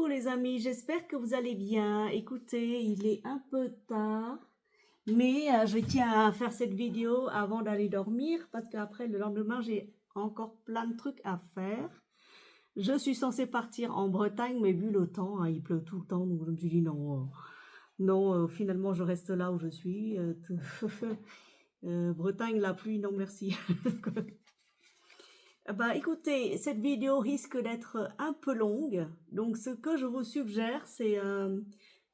Coucou les amis, j'espère que vous allez bien. Écoutez, il est un peu tard, mais je tiens à faire cette vidéo avant d'aller dormir parce qu'après le lendemain, j'ai encore plein de trucs à faire. Je suis censée partir en Bretagne, mais vu le temps, hein, il pleut tout le temps, donc je me suis dit non, non, finalement je reste là où je suis. Bretagne, la pluie, non merci. Bah écoutez, cette vidéo risque d'être un peu longue, donc ce que je vous suggère, c'est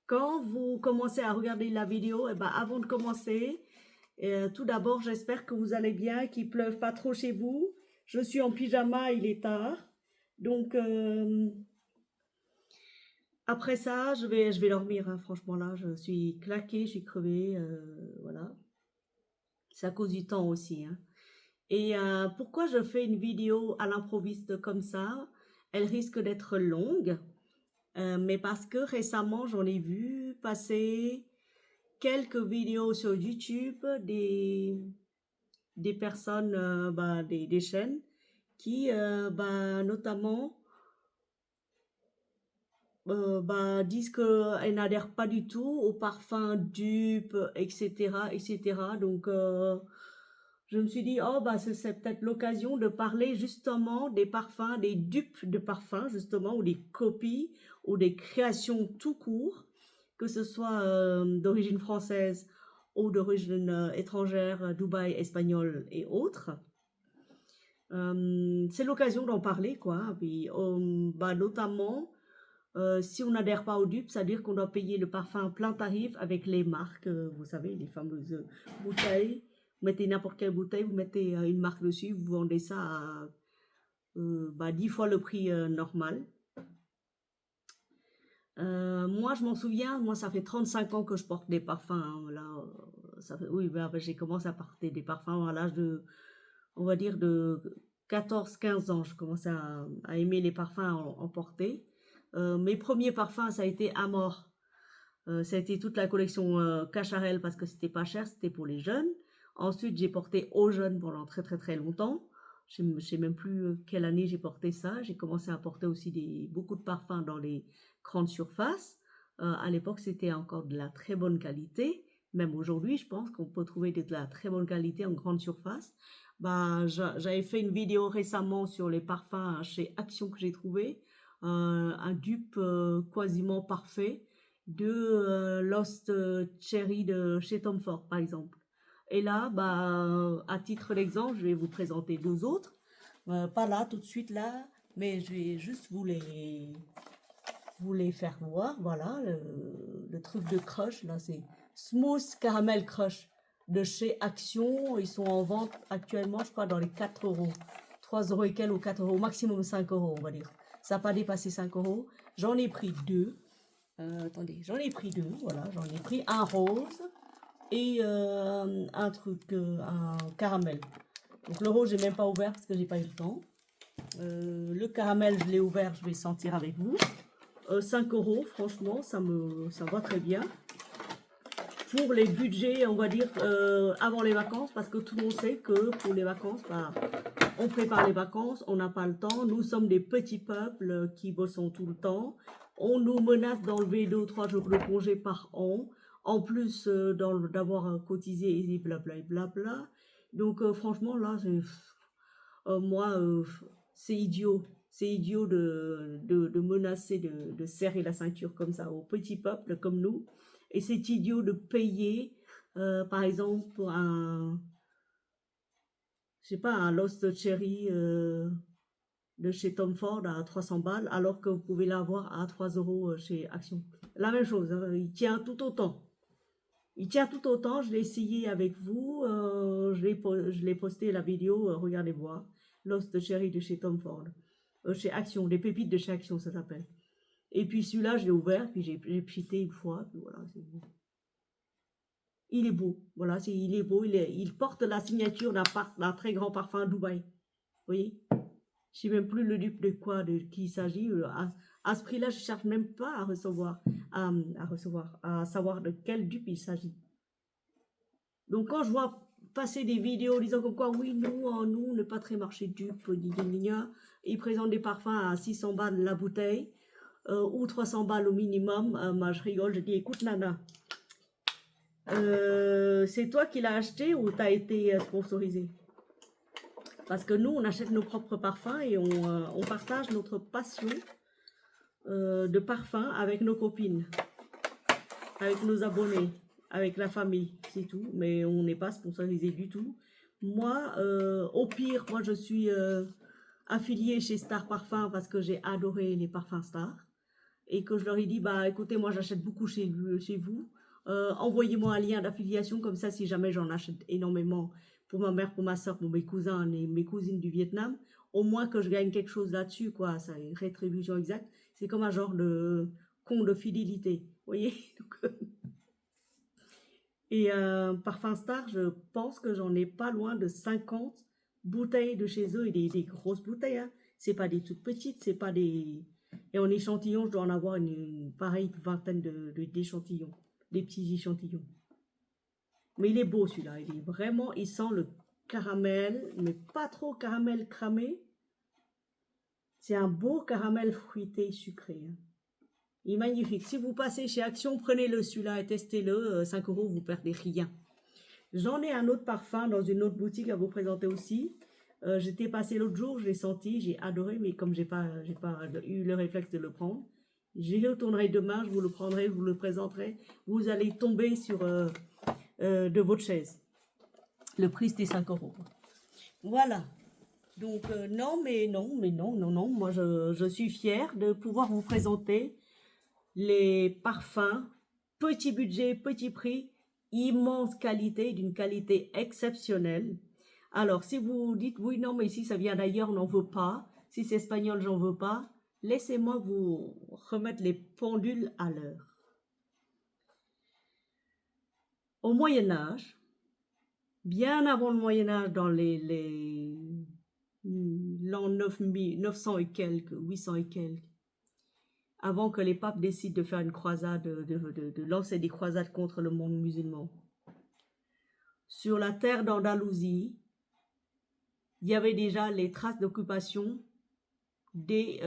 quand vous commencez à regarder la vidéo, et ben avant de commencer, tout d'abord j'espère que vous allez bien, qu'il pleuve pas trop chez vous. Je suis en pyjama, il est tard, donc après ça je vais dormir, hein. Franchement là je suis claquée, je suis crevée, voilà. C'est à cause du temps aussi, hein. Et pourquoi je fais une vidéo à l'improviste comme ça? Elle risque d'être longue, mais parce que récemment, j'en ai vu passer quelques vidéos sur YouTube des personnes, bah, des chaînes qui, bah, notamment, bah, disent qu'elles n'adhèrent pas du tout aux parfums dupes, etc., etc. Donc, je me suis dit, oh, bah, c'est peut-être l'occasion de parler justement des parfums, des dupes de parfums, justement, ou des copies, ou des créations tout court, que ce soit d'origine française ou d'origine étrangère, Dubaï, espagnole et autres. C'est l'occasion d'en parler, quoi. Puis, bah, notamment, si on n'adhère pas aux dupes, ça veut dire qu'on doit payer le parfum plein tarif avec les marques, vous savez, les fameuses bouteilles. Vous mettez n'importe quelle bouteille, vous mettez une marque dessus, vous vendez ça à bah, 10 fois le prix normal. Moi, je m'en souviens, moi, ça fait 35 ans que je porte des parfums, hein, voilà, ça fait, oui, bah, j'ai commencé à porter des parfums à l'âge de, on va dire, de 14-15 ans. Je commençais à aimer les parfums, en porter. Mes premiers parfums, ça a été Amor. Ça a été toute la collection Cacharel parce que c'était pas cher, c'était pour les jeunes. Ensuite, j'ai porté aux jeunes pendant très très très longtemps. Je ne sais même plus quelle année j'ai porté ça. J'ai commencé à porter aussi beaucoup de parfums dans les grandes surfaces. À l'époque, c'était encore de la très bonne qualité. Même aujourd'hui, je pense qu'on peut trouver de la très bonne qualité en grande surface. Bah, j'avais fait une vidéo récemment sur les parfums chez Action que j'ai trouvé. Un dupe quasiment parfait de Lost Cherry de chez Tom Ford, par exemple. Et là, bah, à titre d'exemple, je vais vous présenter deux autres. Pas là, tout de suite là, mais je vais juste vous les faire voir. Voilà, le truc de crush, là, c'est Smooth Caramel Crush de chez Action. Ils sont en vente actuellement, je crois, dans les 4 euros. 3 euros et quelques ou 4 euros, maximum 5 euros, on va dire. Ça n'a pas dépassé 5 euros. J'en ai pris deux. Attendez, j'en ai pris deux, voilà, j'en ai pris un rose et un truc, un caramel. Donc le rose, j'ai même pas ouvert parce que j'ai pas eu le temps. Le caramel, je l'ai ouvert, je vais sentir avec vous. 5 euros, franchement, ça va très bien. Pour les budgets, on va dire, avant les vacances, parce que tout le monde sait que pour les vacances, bah, on prépare les vacances, on n'a pas le temps. Nous sommes des petits peuples qui bossons tout le temps. On nous menace d'enlever 2 ou 3 jours de congé par an, en plus d'avoir cotisé et blabla blabla. Donc franchement là, moi, c'est idiot. C'est idiot de menacer de serrer la ceinture comme ça aux petits peuples comme nous. Et c'est idiot de payer, par exemple, pour je sais pas, un Lost Cherry de chez Tom Ford à 300 balles, alors que vous pouvez l'avoir à 3 euros chez Action. La même chose, hein, il tient tout autant. Il tient tout autant, je l'ai essayé avec vous, je l'ai posté la vidéo, regardez voir. Lost Cherry de chez Tom Ford. Chez Action, des pépites de chez Action, ça s'appelle. Et puis celui-là, je l'ai ouvert, puis j'ai pchité une fois, puis voilà, c'est bon. Il est beau, voilà, il est beau, il porte la signature d'un très grand parfum Dubaï. Vous voyez? Je sais même plus le dupe de quoi, de qui il s'agit. À ce prix-là, je cherche même pas à à savoir de quel dupe il s'agit. Donc quand je vois passer des vidéos disant comme quoi, oui, nous, on n'est pas très marché de dupe, ils présentent des parfums à 600 balles la bouteille. ou 300 balles au minimum. Moi, je rigole, je dis, écoute, Nana, c'est toi qui l'as acheté ou t'as été sponsorisé? Parce que nous, on achète nos propres parfums et on partage notre passion de parfum avec nos copines, avec nos abonnés, avec la famille, c'est tout. Mais on n'est pas sponsorisé du tout. Moi, au pire, moi je suis affiliée chez Star Parfum parce que j'ai adoré les parfums Star et que je leur ai dit, bah écoutez, moi j'achète beaucoup chez vous. Envoyez-moi un lien d'affiliation comme ça si jamais j'en achète énormément pour ma mère, pour ma soeur, pour mes cousins et mes cousines du Vietnam, au moins que je gagne quelque chose là-dessus, quoi. Ça, une rétribution exacte. C'est comme un genre de compte de fidélité, vous voyez. Et Parfum Star, je pense que j'en ai pas loin de 50 bouteilles de chez eux et des grosses bouteilles. Hein. C'est pas des toutes petites, c'est pas des. Et en échantillon, je dois en avoir une pareille vingtaine d'échantillons, des petits échantillons. Mais il est beau celui-là, il est vraiment, il sent le caramel, mais pas trop caramel cramé. C'est un beau caramel fruité sucré. Hein. Il est magnifique. Si vous passez chez Action, prenez-le celui-là et testez-le. 5 €, vous perdez rien. J'en ai un autre parfum dans une autre boutique à vous présenter aussi. J'étais passé l'autre jour, je l'ai senti, j'ai adoré, mais comme j'ai pas eu le réflexe de le prendre, j'y retournerai demain, je vous le prendrai, je vous le présenterai. Vous allez tomber sur de votre chaise. Le prix c'était 5 €. Voilà. Donc non, mais non, non. Moi je suis fière de pouvoir vous présenter les parfums, petit budget, petit prix, immense qualité, d'une qualité exceptionnelle. Alors, si vous dites, oui, non, mais si ça vient d'ailleurs, on n'en veut pas. Si c'est espagnol, j'en veux pas. Laissez-moi vous remettre les pendules à l'heure. Au Moyen-Âge, bien avant le Moyen-Âge, dans l'an 900 et quelques, 800 et quelques, avant que les papes décident de faire une croisade, de lancer des croisades contre le monde musulman. Sur la terre d'Andalousie, il y avait déjà les traces d'occupation des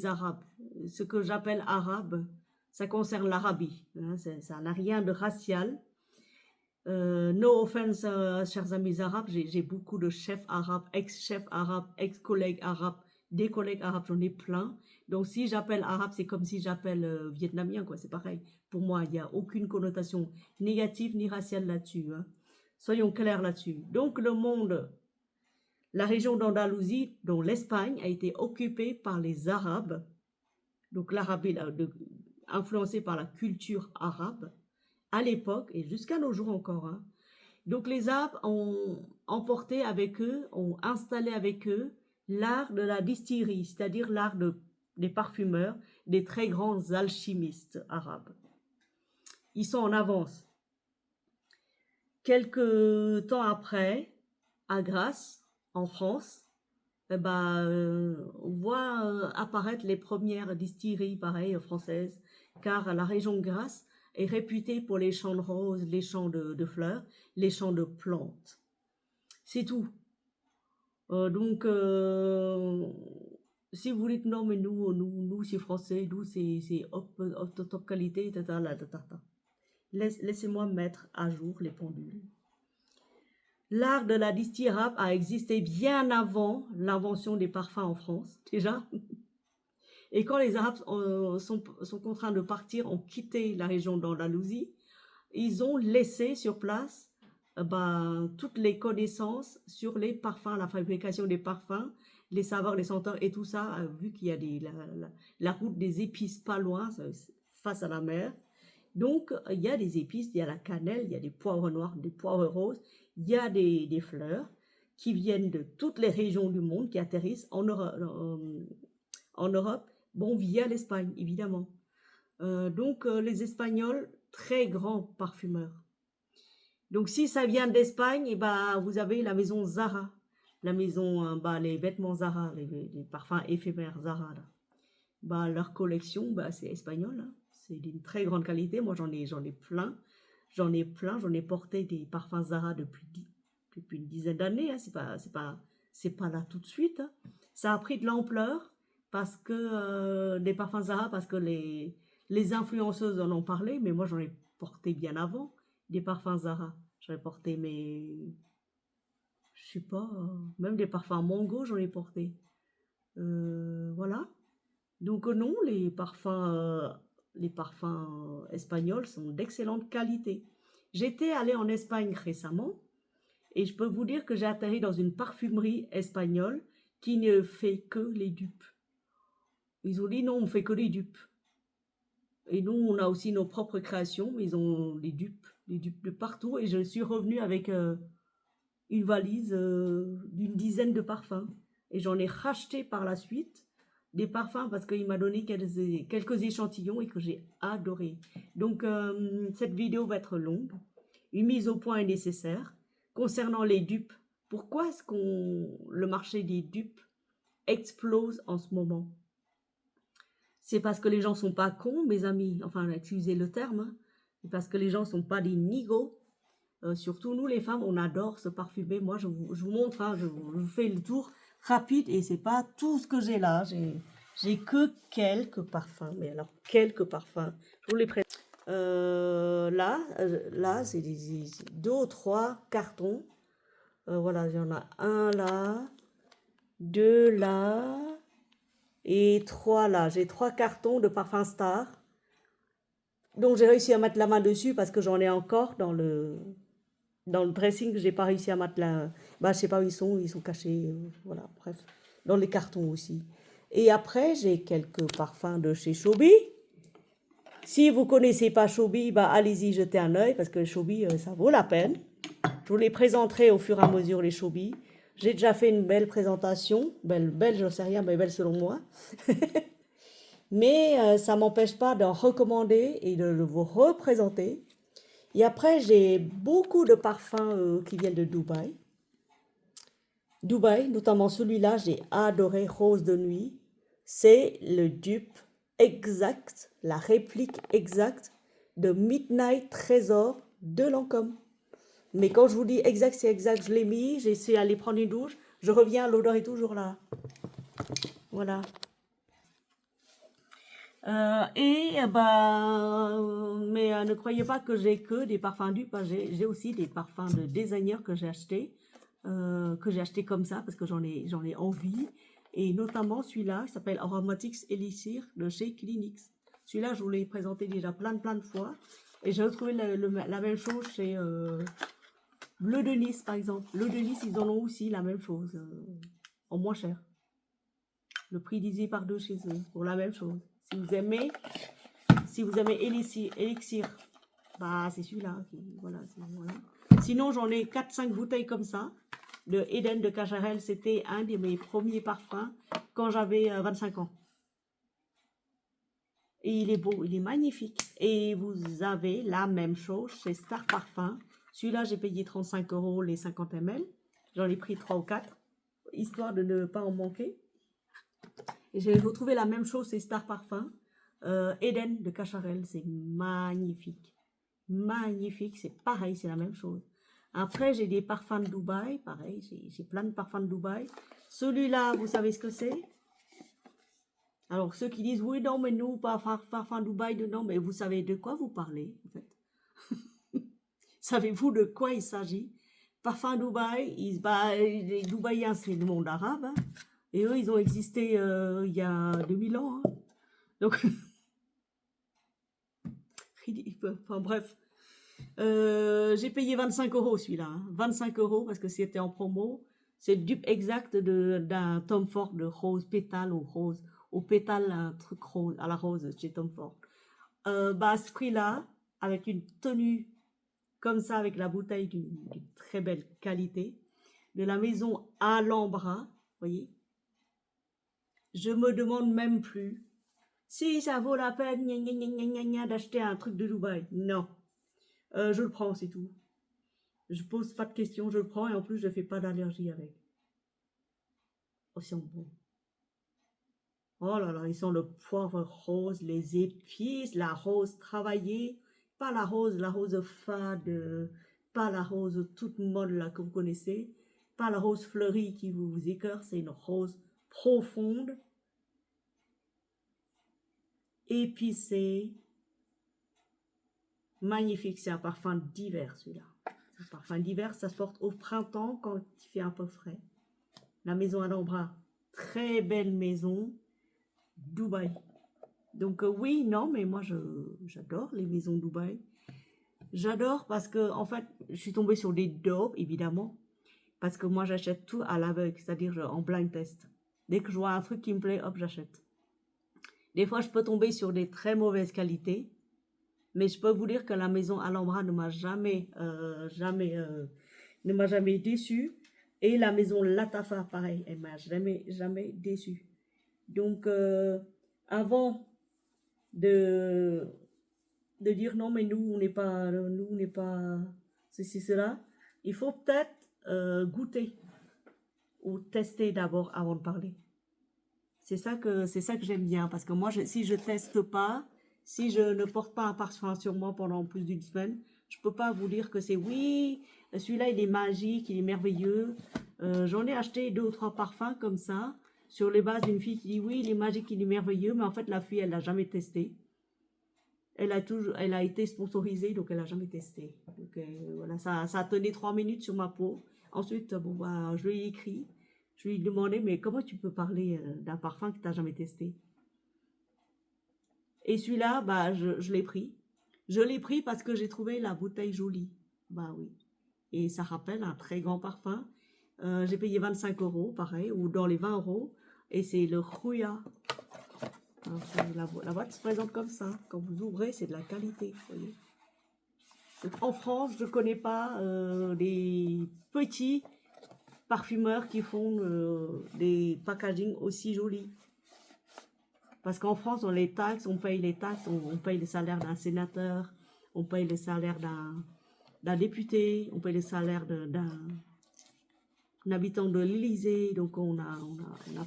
Arabes. Ce que j'appelle arabe, ça concerne l'Arabie. Hein, ça n'a rien de racial. No offense, chers amis arabes, j'ai beaucoup de chefs arabes, ex-chefs arabes, ex-collègues arabes, des collègues arabes, j'en ai plein. Donc si j'appelle arabe, c'est comme si j'appelle vietnamien, quoi. C'est pareil. Pour moi, il n'y a aucune connotation négative ni raciale là-dessus. Hein. Soyons clairs là-dessus. Donc le monde, la région d'Andalousie, dont l'Espagne, a été occupée par les Arabes. Donc l'Arabie, influencée par la culture arabe à l'époque et jusqu'à nos jours encore. Hein. Donc les Arabes ont emporté avec eux, ont installé avec eux l'art de la distillerie, c'est-à-dire l'art des parfumeurs, des très grands alchimistes arabes. Ils sont en avance. Quelques temps après, à Grasse, en France, on voit apparaître les premières distilleries pareilles françaises, car la région de Grasse est réputée pour les champs de roses, les champs de fleurs, les champs de plantes. C'est tout. Donc, si vous dites non, mais nous c'est français, nous c'est top qualité, laissez-moi mettre à jour les pendules. L'art de la distillerie arabe a existé bien avant l'invention des parfums en France, déjà. Et quand les Arabes sont contraints de partir, ont quitté la région d'Andalousie, ils ont laissé sur place toutes les connaissances sur les parfums, la fabrication des parfums, les saveurs, les senteurs et tout ça, vu qu'il y a la route des épices pas loin, face à la mer. Donc, il y a des épices, il y a la cannelle, il y a des poivres noirs, des poivres roses, il y a des fleurs qui viennent de toutes les régions du monde, qui atterrissent en Europe, bon, via l'Espagne, évidemment. Donc, les Espagnols, très grands parfumeurs. Donc, si ça vient d'Espagne, vous avez la maison Zara, la maison, les vêtements Zara, les parfums éphémères Zara. Là. Leur collection, c'est espagnol. Hein. C'est d'une très grande qualité. Moi, j'en ai plein. J'en ai porté des parfums Zara depuis une dizaine d'années. Hein. C'est pas là tout de suite. Hein. Ça a pris de l'ampleur parce que des parfums Zara, parce que les influenceuses en ont parlé, mais moi j'en ai porté bien avant des parfums Zara. J'en ai porté, mais je sais pas, même des parfums Mango, j'en ai porté. Voilà. Donc non, les parfums espagnols sont d'excellente qualité. J'étais allée en Espagne récemment et je peux vous dire que j'ai atterri dans une parfumerie espagnole qui ne fait que les dupes. Ils ont dit non, on fait que les dupes. Et nous, on a aussi nos propres créations, mais ils ont des dupes de partout. Et je suis revenue avec une valise d'une dizaine de parfums. Et j'en ai racheté par la suite des parfums parce qu'il m'a donné quelques échantillons et que j'ai adoré. Donc, cette vidéo va être longue. Une mise au point est nécessaire. Concernant les dupes, pourquoi est-ce que le marché des dupes explose en ce moment? C'est parce que les gens sont pas cons, mes amis. Enfin, excusez le terme. Hein. C'est parce que les gens sont pas des nigauds. Surtout nous, les femmes, on adore se parfumer. Moi, je vous montre, hein, je vous fais le tour rapide et c'est pas tout ce que j'ai là. J'ai que quelques parfums. Mais alors, quelques parfums. Je vous les présente. Là, c'est deux ou trois cartons. Voilà, il y en a un là, deux là et trois là. J'ai trois cartons de parfums Star. Donc j'ai réussi à mettre la main dessus parce que j'en ai encore dans le dressing. J'ai pas réussi à mettre la. Bah, je sais pas où ils sont cachés. Voilà, bref. Dans les cartons aussi. Et après, j'ai quelques parfums de chez Chobi. Si vous connaissez pas Chobi, bah allez-y jeter un œil parce que Chobi, ça vaut la peine. Je vous les présenterai au fur et à mesure les Chobi. J'ai déjà fait une belle présentation, belle, je sais rien, mais belle selon moi. Mais ça m'empêche pas d'en recommander et de vous représenter. Et après, j'ai beaucoup de parfums qui viennent de Dubaï. Dubaï, notamment celui-là, j'ai adoré Rose de nuit. C'est le dupe exact, la réplique exacte de Midnight Trésor de Lancôme. Mais quand je vous dis exact, c'est exact. Je l'ai mis, j'ai essayé d'aller prendre une douche. Je reviens, l'odeur est toujours là. Voilà. Mais ne croyez pas que j'ai que des parfums dupes. Hein. J'ai aussi des parfums de designer que j'ai acheté comme ça parce que j'en ai envie. Et notamment celui-là, qui s'appelle Aromatics Elixir de chez Kleenex. Celui-là, je vous l'ai présenté déjà plein de fois. Et j'ai retrouvé la même chose chez Bleu de Nice, par exemple. Bleu de Nice, ils en ont aussi la même chose, en moins cher. Le prix divisé par deux chez eux, pour la même chose. Si vous aimez Elixir, bah c'est celui-là. Voilà, voilà. Sinon, j'en ai 4-5 bouteilles comme ça. De Eden de Cacharel, c'était un de mes premiers parfums quand j'avais 25 ans. Et il est beau, il est magnifique. Et vous avez la même chose chez Star Parfum. Celui-là, j'ai payé 35 € les 50 ml. J'en ai pris 3 ou 4, histoire de ne pas en manquer. Et j'ai retrouvé la même chose chez Star Parfum. Eden de Cacharel, c'est magnifique. Magnifique, c'est pareil, c'est la même chose. Après, j'ai des parfums de Dubaï, pareil, j'ai plein de parfums de Dubaï. Celui-là, vous savez ce que c'est? Alors, ceux qui disent, oui, non, mais nous, pas parfum Dubaï dedans, mais vous savez de quoi vous parlez, en fait. Savez-vous de quoi il s'agit? Parfum Dubaï, les Dubaïens, c'est le monde arabe, hein, et eux, ils ont existé il y a 2000 ans. Hein. Donc, enfin bref. J'ai payé 25 € celui-là. Hein. 25 € parce que c'était en promo. C'est le dupe exact d'un Tom Ford de rose pétale au rose. Au pétale, un truc rose, à la rose chez Tom Ford. À ce prix-là, avec une tenue comme ça, avec la bouteille d'une très belle qualité, de la maison Alhambra, voyez, je me demande même plus si ça vaut la peine d'acheter un truc de Dubaï. Non. Je le prends, c'est tout. Je pose pas de questions, je le prends et en plus je fais pas d'allergie avec. Oh, c'est bon. Oh là là, ils sont le poivre rose, les épices, la rose travaillée, pas la rose fade, pas la rose toute molle là que vous connaissez, pas la rose fleurie qui vous écœure, c'est une rose profonde. épicé, magnifique. C'est un parfum d'hiver, celui-là. Un parfum d'hiver, ça se porte au printemps quand il fait un peu frais. La maison Alhambra, très belle maison, Dubaï. Donc oui, non, mais moi j'adore les maisons Dubaï. J'adore parce que en fait, je suis tombée sur des daubes, évidemment, parce que moi j'achète tout à l'aveugle, c'est-à-dire en blind test. Dès que je vois un truc qui me plaît, hop, j'achète. Des fois, je peux tomber sur des très mauvaises qualités, mais je peux vous dire que la maison Alhambra ne m'a jamais déçue. Et la maison Latafa, pareil, elle m'a jamais déçue. Donc, avant de dire non, mais nous, on n'est pas ceci, cela, il faut peut-être goûter ou tester d'abord avant de parler. C'est ça que j'aime bien, parce que moi, si je teste pas, si je ne porte pas un parfum sur moi pendant plus d'une semaine, je peux pas vous dire que c'est oui, celui-là il est magique, il est merveilleux. J'en ai acheté 2 ou 3 parfums comme ça, sur les bases d'une fille qui dit oui, il est magique, il est merveilleux, mais en fait la fille elle l'a jamais testé. Elle a été sponsorisée, donc elle a jamais testé. Donc voilà, ça a tenu 3 minutes sur ma peau. Ensuite, bon bah, je lui ai écrit. Je lui ai demandé, mais comment tu peux parler d'un parfum que tu n'as jamais testé? Et celui-là, bah, je l'ai pris. Je l'ai pris parce que j'ai trouvé la bouteille jolie. Bah oui. Et ça rappelle un très grand parfum. J'ai payé 25 €, pareil, ou dans les 20 €. Et c'est le Rouya. La boîte se présente comme ça. Quand vous ouvrez, c'est de la qualité. Voyez. Donc, en France, je ne connais pas des petits parfumeurs qui font des packaging aussi jolis. Parce qu'en France, on les taxe, on paye les taxes, on paye le salaire d'un sénateur, on paye le salaire d'un député, on paye le salaire d'un habitant de l'Élysée. Donc on n'a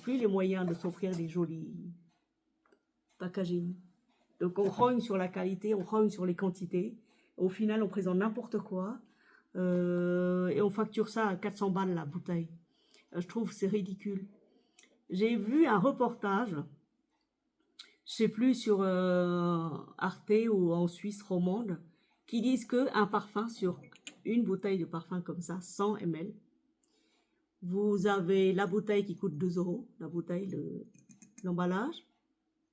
plus les moyens de s'offrir des jolis packaging. Donc on rogne sur la qualité, on rogne sur les quantités. Au final, on présente n'importe quoi. Et on facture ça à 400 balles la bouteille. Je trouve que c'est ridicule. J'ai vu un reportage, je sais plus sur Arte ou en Suisse romande, qui disent qu'un parfum sur une bouteille de parfum comme ça, 100 ml, vous avez la bouteille qui coûte 2 €, la bouteille, l'emballage,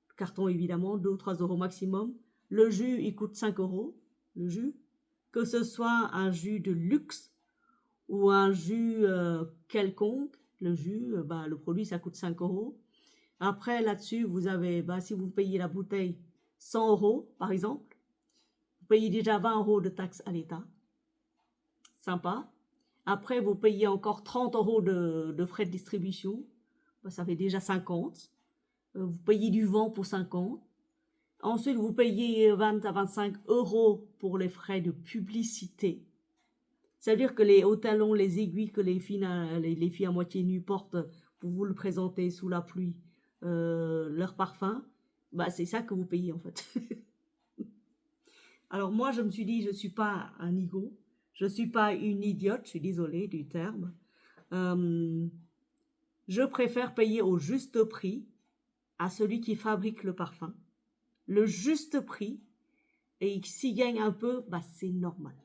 le carton évidemment, 2 ou 3 € maximum. Le jus, il coûte 5 €, le jus. Que ce soit un jus de luxe ou un jus quelconque, le jus, bah, le produit, ça coûte 5 €. Après, là-dessus, vous avez, bah, si vous payez la bouteille 100 € par exemple, vous payez déjà 20 € de taxes à l'État. Sympa. Après, vous payez encore 30 € de frais de distribution. Bah, ça fait déjà 50. Vous payez du vent pour 50. Ensuite, vous payez 20 à 25 € pour les frais de publicité. Ça veut dire que les hauts talons, les aiguilles que les filles à moitié nues portent pour vous le présenter sous la pluie, leur parfum, bah, c'est ça que vous payez en fait. Alors moi, je me suis dit, je ne suis pas un ego, je ne suis pas une idiote, je suis désolée du terme. Je préfère payer au juste prix à celui qui fabrique le parfum. Le juste prix, et s'il gagne un peu, bah, c'est normal.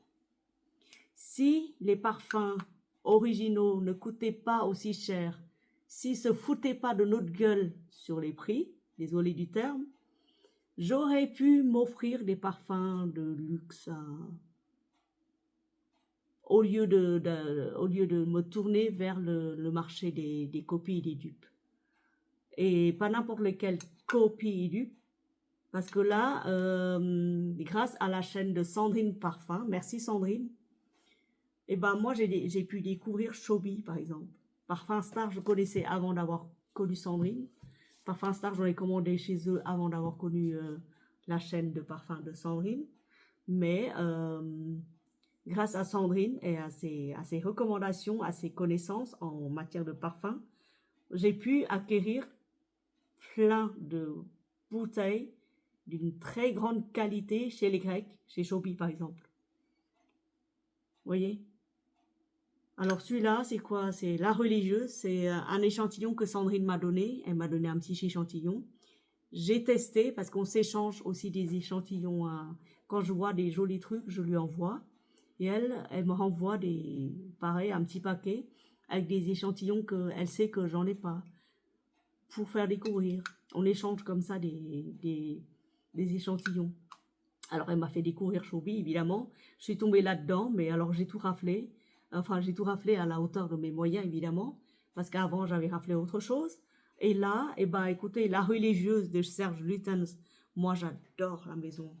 Si les parfums originaux ne coûtaient pas aussi cher, s'ils ne se foutaient pas de notre gueule sur les prix, désolé du terme, j'aurais pu m'offrir des parfums de luxe au lieu de me tourner vers le marché des copies et des dupes. Et pas n'importe lesquelles copies et dupes, parce que là, grâce à la chaîne de Sandrine Parfum, merci Sandrine, et ben moi j'ai pu découvrir Chobi par exemple. Parfum Star, je connaissais avant d'avoir connu Sandrine. Parfum Star, j'en ai commandé chez eux avant d'avoir connu la chaîne de parfums de Sandrine. Mais grâce à Sandrine et à ses recommandations, à ses connaissances en matière de parfum, j'ai pu acquérir plein de bouteilles d'une très grande qualité chez les Grecs, chez Chobi par exemple. Vous voyez? Alors celui-là, c'est quoi? C'est la religieuse, c'est un échantillon que Sandrine m'a donné. Elle m'a donné un petit échantillon. J'ai testé parce qu'on s'échange aussi des échantillons. Quand je vois des jolis trucs, je lui envoie. Et elle me renvoie pareil, un petit paquet avec des échantillons qu'elle sait que j'en ai pas pour faire découvrir. On échange comme ça des échantillons. Alors, elle m'a fait découvrir Chobi, évidemment. Je suis tombée là-dedans, mais alors j'ai tout raflé. Enfin, j'ai tout raflé à la hauteur de mes moyens, évidemment, parce qu'avant, j'avais raflé autre chose. Et là, eh ben, écoutez, La Religieuse de Serge Lutens, moi, j'adore la maison.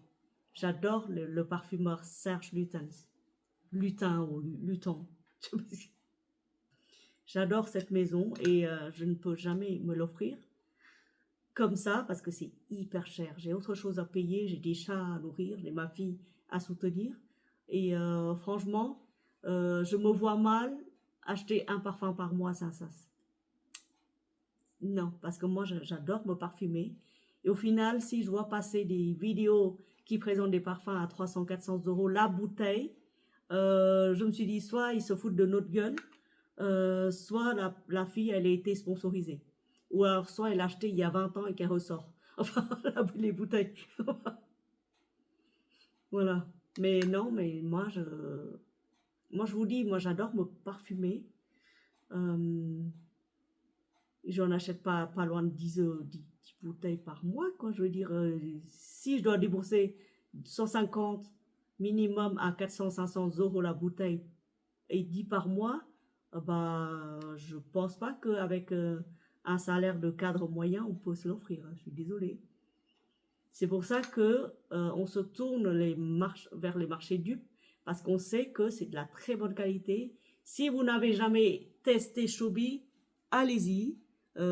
J'adore le parfumeur Serge Lutens. Lutin ou Luton. J'adore cette maison et je ne peux jamais me l'offrir comme ça parce que c'est hyper cher. J'ai autre chose à payer, j'ai des chats à nourrir, j'ai ma fille à soutenir. Et franchement, je me vois mal acheter un parfum par mois, ça. Non, parce que moi, j'adore me parfumer. Et au final, si je vois passer des vidéos qui présentent des parfums à 300-400 € la bouteille, je me suis dit, soit ils se foutent de notre gueule, soit la fille, elle a été sponsorisée. Ou alors, soit elle a acheté il y a 20 ans et qu'elle ressort. Enfin, les bouteilles. Voilà. Mais non, mais moi, je vous dis, moi, j'adore me parfumer. J'en achète pas loin de 10 bouteilles par mois, quoi. Je veux dire, si je dois débourser 150 minimum à 400-500 € la bouteille et 10 par mois, bah, je pense pas qu'avec un salaire de cadre moyen, on peut se l'offrir, hein. Je suis désolée. C'est pour ça que on se tourne vers les marchés dupes, parce qu'on sait que c'est de la très bonne qualité. Si vous n'avez jamais testé Chobi, allez-y.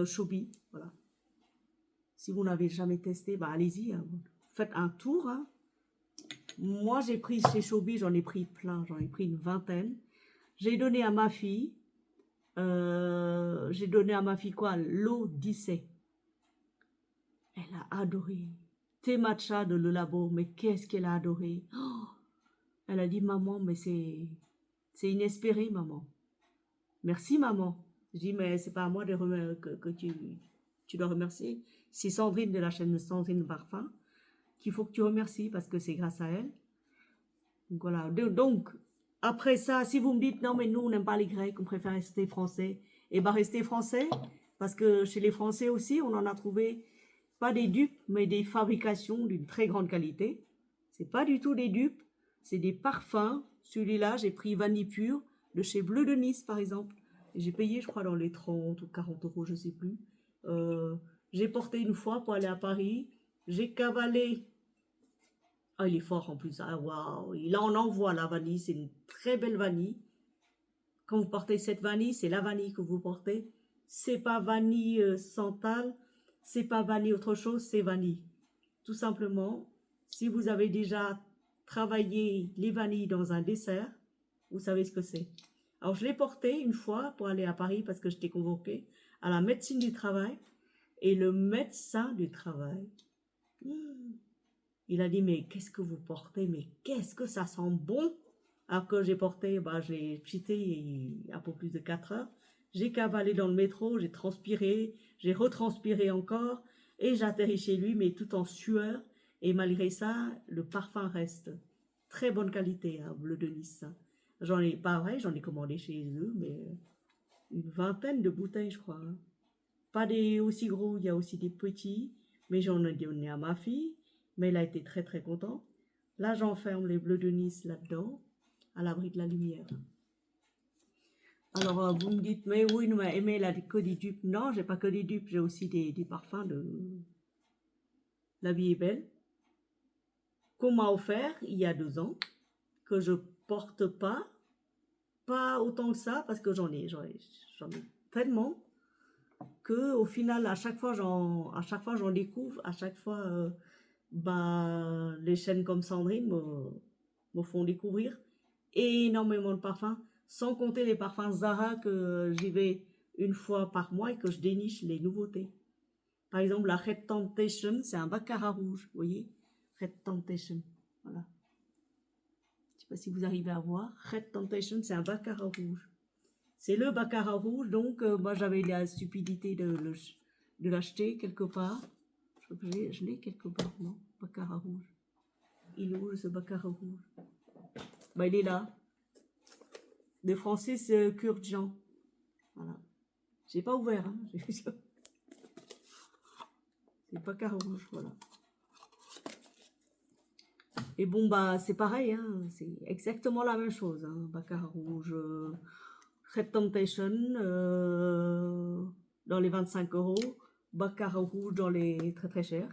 Chobi, voilà. Si vous n'avez jamais testé, bah allez-y, hein. Faites un tour, hein. Moi, j'ai pris chez Chobi, j'en ai pris plein, j'en ai pris une vingtaine. J'ai donné à ma fille, quoi, l'Odyssée. Elle a adoré. Thé matcha de Le Labo, mais qu'est-ce qu'elle a adoré. Oh, elle a dit, maman, mais c'est inespéré, maman. Merci, maman. Je dis, mais c'est pas à moi que tu dois remercier. C'est Sandrine de la chaîne Sandrine Parfum qu'il faut que tu remercies parce que c'est grâce à elle. Donc voilà. Donc, après ça, si vous me dites, non, mais nous, on n'aime pas les Grecs, on préfère rester français, et bien restez français, parce que chez les Français aussi, on en a trouvé pas des dupes, mais des fabrications d'une très grande qualité. C'est pas du tout des dupes, c'est des parfums. Celui-là, j'ai pris Vanille Pure de chez Bleu de Nice, par exemple. J'ai payé, je crois, dans les 30 ou 40 €, je sais plus. J'ai porté une fois pour aller à Paris. J'ai cavalé. Ah, il est fort en plus. Ah, waouh. Là, on envoie la vanille. C'est une très belle vanille. Quand vous portez cette vanille, c'est la vanille que vous portez. C'est pas vanille santal. C'est pas vanille autre chose, c'est vanille. Tout simplement, si vous avez déjà travaillé les vanilles dans un dessert, vous savez ce que c'est. Alors, je l'ai porté une fois pour aller à Paris parce que j'étais convoquée à la médecine du travail. Et le médecin du travail, il a dit, mais qu'est-ce que vous portez? Mais qu'est-ce que ça sent bon? Alors que j'ai porté, bah, j'ai cheaté un peu plus de 4 heures. J'ai cavalé dans le métro, j'ai transpiré, j'ai retranspiré encore, et j'atterris chez lui, mais tout en sueur. Et malgré ça, le parfum reste très bonne qualité, hein, Bleu de Nice. J'en ai commandé chez eux, mais une vingtaine de bouteilles, je crois, hein. Pas des aussi gros, il y a aussi des petits, mais j'en ai donné à ma fille, mais elle a été très très contente. Là, j'enferme les Bleus de Nice là-dedans, à l'abri de la lumière. Alors, vous me dites, mais oui, mais Aimée, elle a que des dupes. Non, j'ai pas que des dupes, j'ai aussi des parfums de La Vie est Belle, qu'on m'a offert il y a 2 ans, que je porte pas autant que ça, parce que j'en ai tellement, que au final, à chaque fois, j'en découvre, à chaque fois, bah, les chaînes comme Sandrine me font découvrir énormément de parfums, sans compter les parfums Zara que j'y vais une fois par mois et que je déniche les nouveautés. Par exemple, la Red Temptation, c'est un baccarat rouge, vous voyez, Red Temptation, voilà. Je ne sais pas si vous arrivez à voir. Red Temptation, c'est un baccarat rouge. C'est le baccarat rouge, donc moi j'avais la stupidité de l'acheter quelque part. Je l'ai quelque part, non? Baccarat rouge. Il est où ce baccarat rouge? Bah, il est là. De Francis Kurkdjian. Voilà. J'ai pas ouvert. Hein. C'est baccarat rouge, voilà. Et bon, bah, c'est pareil, hein. C'est exactement la même chose. Hein. Baccarat rouge, Red Temptation dans les 25 €. Baccarat rouge dans les très très chers.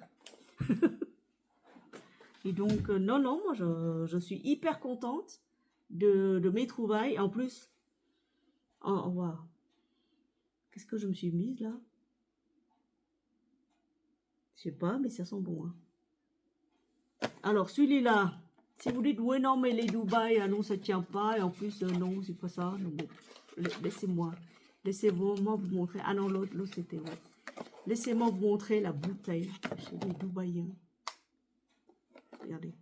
Et donc, non, moi, je suis hyper contente de mes trouvailles. En plus, wow. Qu'est-ce que je me suis mise là? Je sais pas, mais ça sent bon. Hein. Alors, celui-là, si vous dites, ouais, non, mais les Dubaï, ah, non, ça tient pas. Et en plus, non, c'est pas ça. Non, bon, laissez-moi. Laissez-moi vous montrer. Ah non, l'autre c'était, ouais. Laissez-moi vous montrer la bouteille chez les Dubaïens. Regardez.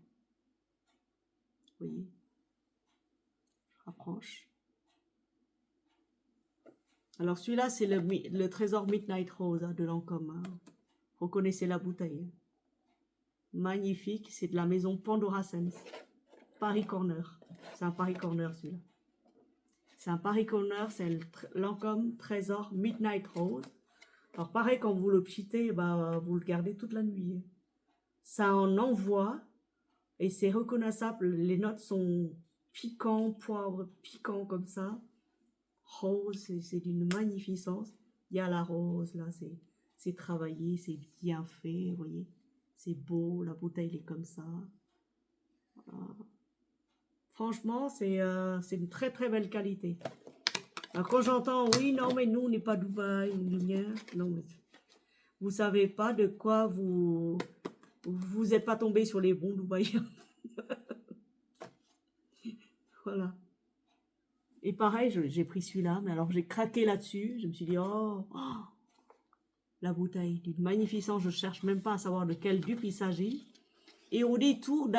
Vous voyez? Je rapproche. Alors, celui-là, c'est le trésor Midnight Rose hein, de Lancôme. Hein. Reconnaissez la bouteille. Hein. Magnifique. C'est de la maison Pandora Sense. Paris Corner. C'est un Paris Corner, celui-là. C'est un Paris Corner. C'est le Lancôme Trésor Midnight Rose. Alors, pareil, quand vous le pchitez, bah, vous le gardez toute la nuit. Hein. Ça en envoie. Et c'est reconnaissable. Les notes sont piquants, poivre, piquants comme ça. Rose, c'est d'une magnificence. Il y a la rose, là, c'est travaillé, c'est bien fait, vous voyez. C'est beau, la bouteille est comme ça. Voilà. Franchement, c'est une très très belle qualité. Alors quand j'entends, oui, non, mais nous, on n'est pas Dubaï, non, mais vous savez pas de quoi vous êtes pas tombé sur les bons Dubaïens. Voilà. Et pareil, j'ai pris celui-là, mais alors j'ai craqué là-dessus. Je me suis dit, oh, la bouteille d'une magnificence. Je cherche même pas à savoir de quel dupe il s'agit. Et au détour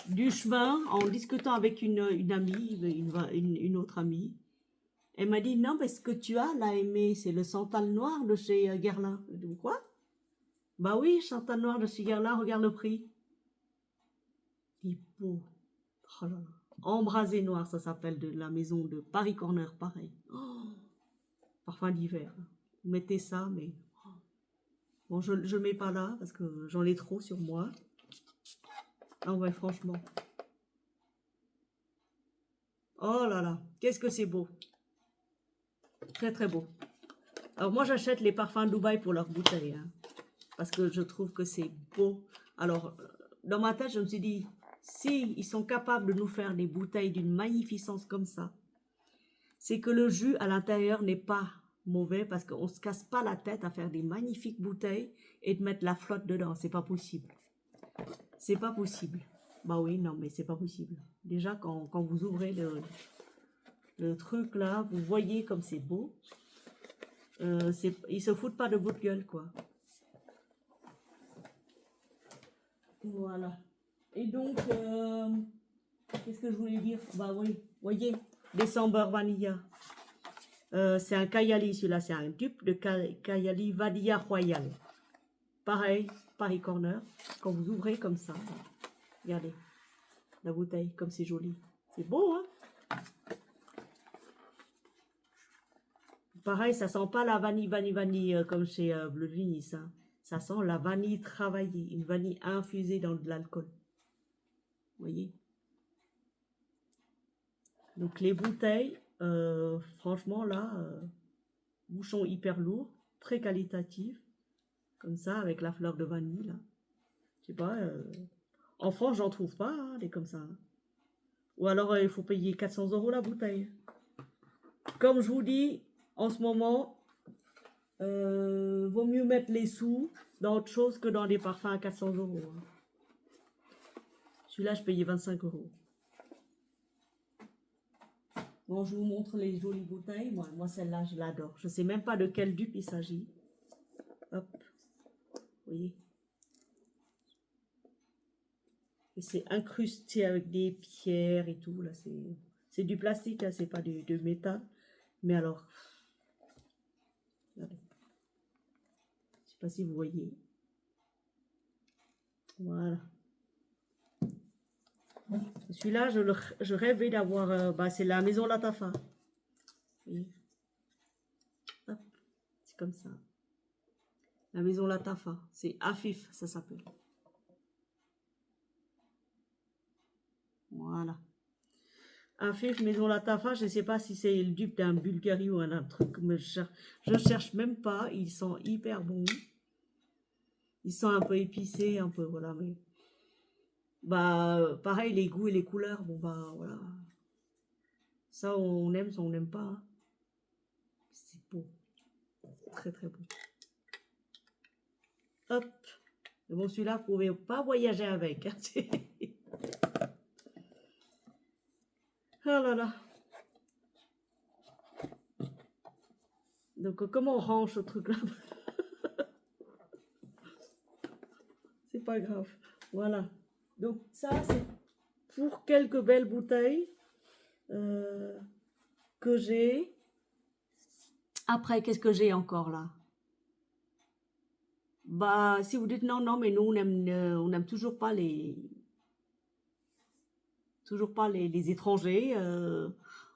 du chemin, en discutant avec une amie, une autre amie, elle m'a dit, non, mais ce que tu as là, aimé, c'est le santal noir de chez Guerlain. Je dis, quoi? Bah oui, santal noir de chez Guerlain, regarde le prix. Il est beau. Oh là là. Embrasé noir, ça s'appelle, de la maison de Paris Corner, pareil. Oh, parfum d'hiver. Vous mettez ça, mais... Bon, je ne le mets pas là, parce que j'en ai trop sur moi. Ah ouais, franchement. Oh là là, qu'est-ce que c'est beau. Très très beau. Alors moi, j'achète les parfums Dubaï pour leurs bouteilles. Hein, parce que je trouve que c'est beau. Alors, dans ma tête, je me suis dit... Si ils sont capables de nous faire des bouteilles d'une magnificence comme ça, c'est que le jus à l'intérieur n'est pas mauvais parce qu'on ne se casse pas la tête à faire des magnifiques bouteilles et de mettre la flotte dedans. C'est pas possible. C'est pas possible. Bah oui, non, mais c'est pas possible. Déjà, quand vous ouvrez le truc là, vous voyez comme c'est beau. Ils se foutent pas de votre gueule, quoi. Voilà. Et donc, qu'est-ce que je voulais dire? Bah oui, voyez, December Vanilla. C'est un Kayali, celui-là, c'est un dupe de Kayali Vanilla Royal. Pareil, Paris Corner. Quand vous ouvrez comme ça, regardez la bouteille, comme c'est joli. C'est beau, hein? Pareil, ça sent pas la vanille comme chez Bleu de Vigny, ça. Ça sent la vanille travaillée, une vanille infusée dans de l'alcool. Vous voyez? Donc les bouteilles, franchement là, bouchon hyper lourd, très qualitatif, comme ça, avec la fleur de vanille là. Je sais pas, en France j'en trouve pas, hein, des comme ça. Hein. Ou alors il faut payer 400 € la bouteille. Comme je vous dis, en ce moment, vaut mieux mettre les sous dans autre chose que dans des parfums à 400 €. Hein. Celui-là, je payais 25 €. Bon, je vous montre les jolies bouteilles. Moi celle-là, je l'adore. Je ne sais même pas de quel dupe il s'agit. Hop. Vous voyez? Et c'est incrusté avec des pierres et tout. Là, c'est du plastique, hein, c'est pas de métal. Mais alors, regardez. pas si vous voyez. Voilà. Celui-là, je rêvais d'avoir... bah, c'est la maison Latafa. Oui. Hop, c'est comme ça. La maison Latafa. C'est Afif, ça s'appelle. Voilà. Afif, maison Latafa, je ne sais pas si c'est le dupe d'un Bulgarie ou un truc, mais je cherche même pas. Ils sont hyper bons. Ils sont un peu épicés, un peu, voilà, mais... Bah, pareil, les goûts et les couleurs, bon, bah, voilà. Ça, on aime, ça, on n'aime pas. Hein. C'est beau. Très, très beau. Hop. Mais bon, celui-là, vous ne pouvez pas voyager avec. Hein. Oh là là. Donc, comment on range ce truc-là? C'est pas grave. Voilà. Donc, ça, c'est pour quelques belles bouteilles que j'ai. Après, qu'est-ce que j'ai encore là? Bah, si vous dites non, non, mais nous, on aime toujours pas les étrangers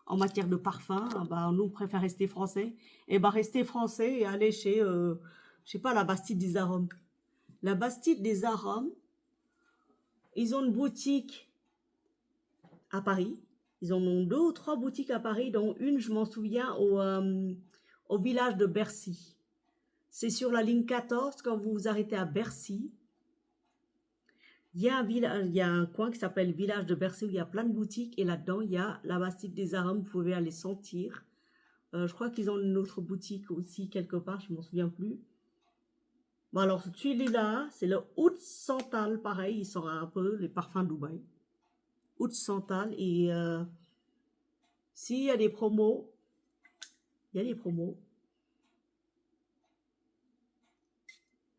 en matière de parfum. Bah, nous, on préfère rester français. Et bah, rester français et aller chez, je sais pas, la Bastide des Arômes. La Bastide des Arômes, ils ont une boutique à Paris. Ils en ont 2 ou 3 boutiques à Paris, dont une, je m'en souviens, au village de Bercy. C'est sur la ligne 14, quand vous vous arrêtez à Bercy. Il y a un coin qui s'appelle Village de Bercy où il y a plein de boutiques. Et là-dedans, il y a la Bastide des Arômes, vous pouvez aller sentir. Je crois qu'ils ont une autre boutique aussi, quelque part, je ne m'en souviens plus. Bon, alors, celui-là, c'est le Oud Santal, pareil, ils sont un peu les parfums Dubaï. Oud Santal, et s'il y a des promos, il y a des promos.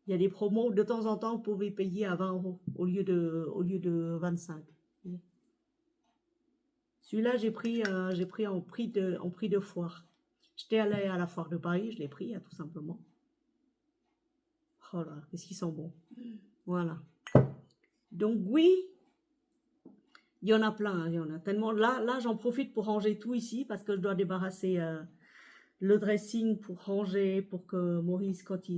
Il y a des promos, de temps en temps, vous pouvez payer à 20 € au lieu de 25. Celui-là, j'ai pris en prix de foire. J'étais allée à la foire de Paris, je l'ai pris, tout simplement. Oh là, qu'est-ce qu'ils sont bons. Voilà. Donc oui, il y en a plein, hein, il y en a tellement. Là j'en profite pour ranger tout ici, parce que je dois débarrasser le dressing pour ranger, pour que Maurice, quand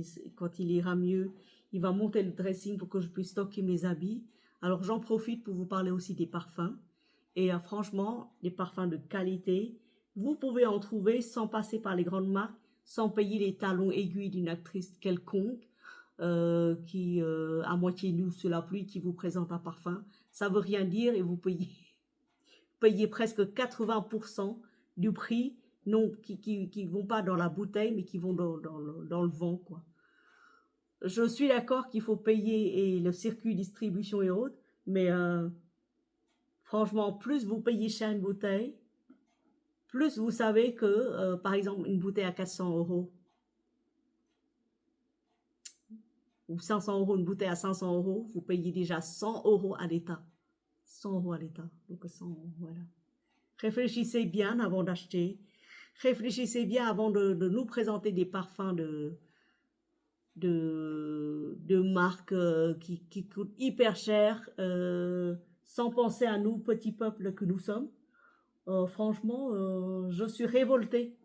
il ira mieux, il va monter le dressing pour que je puisse stocker mes habits. Alors j'en profite pour vous parler aussi des parfums. Et franchement, des parfums de qualité, vous pouvez en trouver sans passer par les grandes marques, sans payer les talons aiguilles d'une actrice quelconque qui, à moitié nue sous la pluie, qui vous présente un parfum. Ça veut rien dire et vous payez presque 80% du prix, non, qui vont pas dans la bouteille, mais qui vont dans le vent, quoi. Je suis d'accord qu'il faut payer et le circuit distribution et autres, mais franchement, plus vous payez cher une bouteille, plus vous savez que, par exemple, une bouteille à 400 € ou 500 €, une bouteille à 500 €, vous payez déjà 100 € à l'État. 100 € à l'État. Donc 100 €, voilà. Réfléchissez bien avant d'acheter. Réfléchissez bien avant de nous présenter des parfums de marques qui coûtent hyper cher, sans penser à nous, petits peuples que nous sommes. Franchement, je suis révoltée.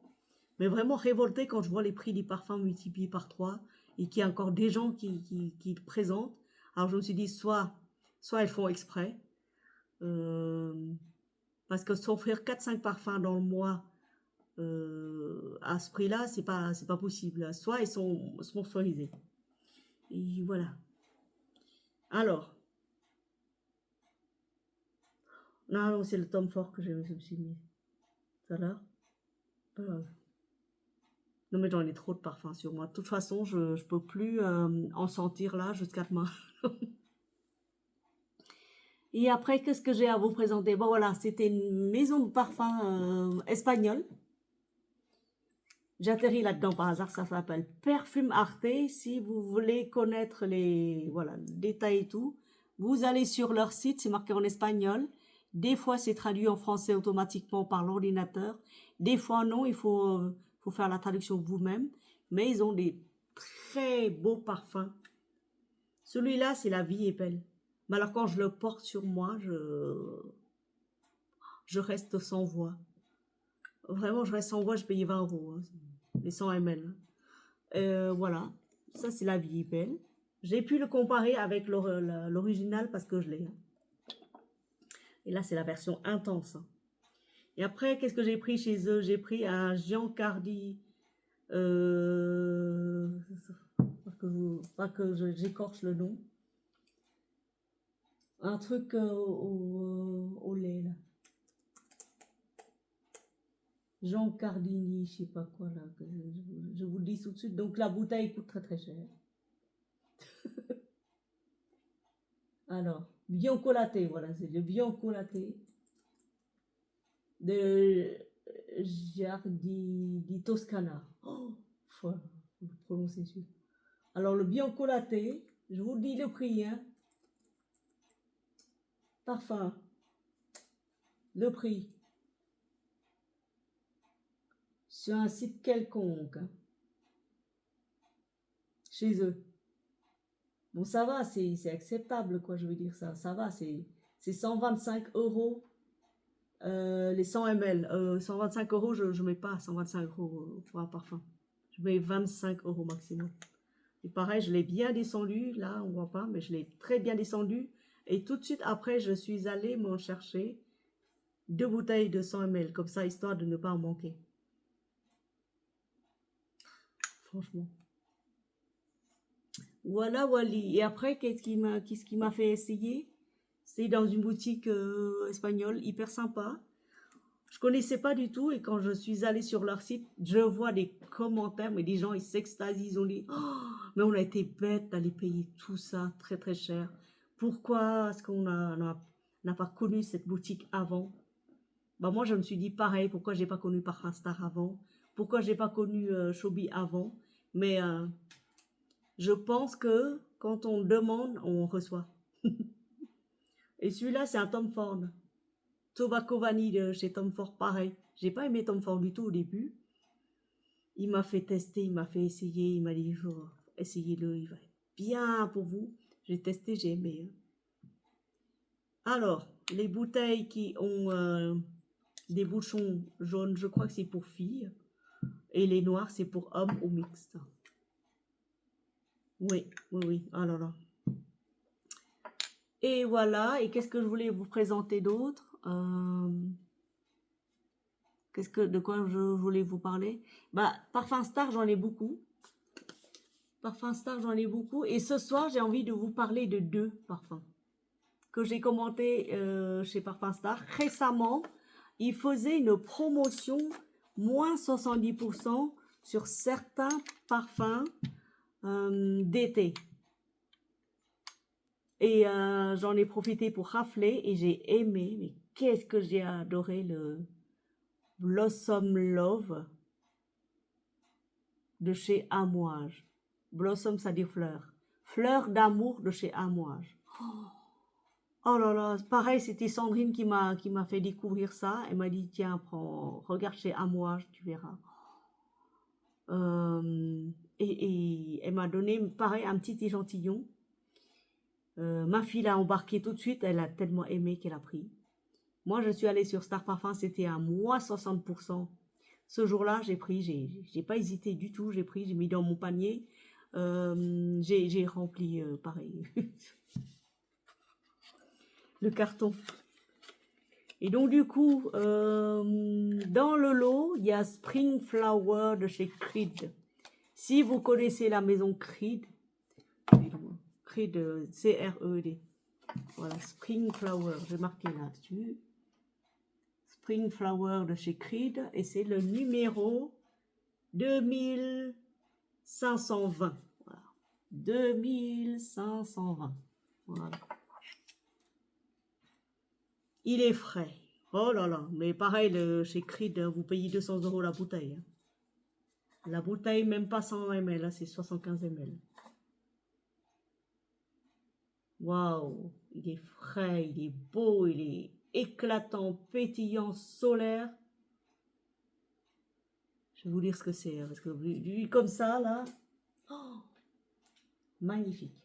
Mais vraiment révoltée quand je vois les prix des parfums multipliés par 3 et qu'il y a encore des gens qui le présentent. Alors je me suis dit, soit ils font exprès, parce que s'offrir 4-5 parfums dans le mois à ce prix-là, c'est pas possible. Soit ils sont sponsorisés. Et voilà. Alors, non, c'est le Tom Ford que je me suis mis. Ça là. Non, mais j'en ai trop de parfums sur moi. De toute façon, je ne peux plus en sentir là jusqu'à demain. Et après, qu'est-ce que j'ai à vous présenter? Bon, voilà, c'était une maison de parfum espagnole. J'atterris là-dedans par hasard, ça s'appelle Perfume Arte. Si vous voulez connaître les détails et tout, vous allez sur leur site, c'est marqué en espagnol. Des fois, c'est traduit en français automatiquement par l'ordinateur. Des fois, non, il faut faire la traduction vous-même. Mais ils ont des très beau parfum. Celui-là, c'est La vie est belle. Mais alors quand je le porte sur moi, je reste sans voix. Vraiment, je reste sans voix, je paye 20 euros, hein, les 100 ml. Voilà, ça c'est La vie est belle. J'ai pu le comparer avec l'original parce que je l'ai. Et là, c'est la version intense. Et après, qu'est-ce que j'ai pris chez eux? J'ai pris un Giancardi. Pas que j'écorche le nom. Un truc au lait, là. Jean Cardini, je sais pas quoi, là. Je vous le dis tout de suite. Donc, la bouteille coûte très, très cher. Alors, Biancolatte, voilà, c'est le Biancolatte de Giardi di Toscana. Oh, faut prononcer celui. Alors, le Biancolatte, je vous dis le prix, hein. Parfum, le prix, sur un site quelconque, hein, chez eux. Bon, ça va, c'est acceptable, quoi, je veux dire ça. Ça va, c'est 125 euros les 100 ml. 125 euros, je ne mets pas 125 euros pour un parfum. Je mets 25 euros maximum. Et pareil, je l'ai bien descendu. Là, on ne voit pas, mais je l'ai très bien descendu. Et tout de suite après, je suis allée m'en chercher 2 bouteilles de 100 ml. Comme ça, histoire de ne pas en manquer. Franchement. Voilà, Wally. Et après, qu'est-ce qui m'a fait essayer? C'est dans une boutique espagnole, hyper sympa. Je connaissais pas du tout et quand je suis allée sur leur site, je vois des commentaires, mais des gens, ils s'extasient, ils ont dit oh, mais on a été bêtes d'aller payer tout ça très très cher. Pourquoi est-ce qu'on n'a pas connu cette boutique avant? Bah, moi, je me suis dit pareil, pourquoi j'ai pas connu Parfum Star avant? Pourquoi j'ai pas connu Chobi avant? Mais je pense que quand on demande, on reçoit. Et celui-là, c'est un Tom Ford. Tobacco Vanille de chez Tom Ford, pareil. J'ai pas aimé Tom Ford du tout au début. Il m'a fait tester, il m'a fait essayer, il m'a dit essayez-le, il va être bien pour vous. J'ai testé, j'ai aimé. Alors, les bouteilles qui ont des bouchons jaunes, je crois que c'est pour filles. Et les noirs, c'est pour hommes ou mixtes. Oui, oui, oui. Ah là là. Et voilà. Et qu'est-ce que je voulais vous présenter d'autre? De quoi je voulais vous parler? Bah, Parfum Star, j'en ai beaucoup. Parfum Star, j'en ai beaucoup. Et ce soir, j'ai envie de vous parler de 2 parfums que j'ai commenté chez Parfum Star. Récemment, ils faisaient une promotion moins 70% sur certains parfums d'été. Et j'en ai profité pour rafler et j'ai aimé. Mais qu'est-ce que j'ai adoré le Blossom Love de chez Amouage. Blossom, ça dit fleur. Fleur d'amour de chez Amouage. Oh là là, pareil, c'était Sandrine qui m'a fait découvrir ça. Elle m'a dit, tiens, regarde chez Amouage, tu verras. Et elle m'a donné, pareil, un petit échantillon. Ma fille l'a embarqué tout de suite, elle a tellement aimé qu'elle a pris. Moi, je suis allée sur Star Parfum, c'était à moins 60%. Ce jour-là, j'ai pris, j'ai pas hésité du tout, j'ai pris, j'ai mis dans mon panier. J'ai rempli, pareil, le carton. Et donc, du coup, dans le lot, il y a Spring Flower de chez Creed. Si vous connaissez la maison Creed, C-R-E-D. Voilà, Spring Flower, j'ai marqué là-dessus. Spring Flower de chez Creed, et c'est le numéro 2520. Voilà. 2520. Voilà. Il est frais. Oh là là. Mais pareil, chez Creed, vous payez 200 € la bouteille. Hein. La bouteille, même pas 100 ml, là, c'est 75 ml. Waouh. Il est frais, il est beau, il est éclatant, pétillant, solaire. Je vais vous dire ce que c'est. Hein, parce que vu comme ça, là, Oh, magnifique.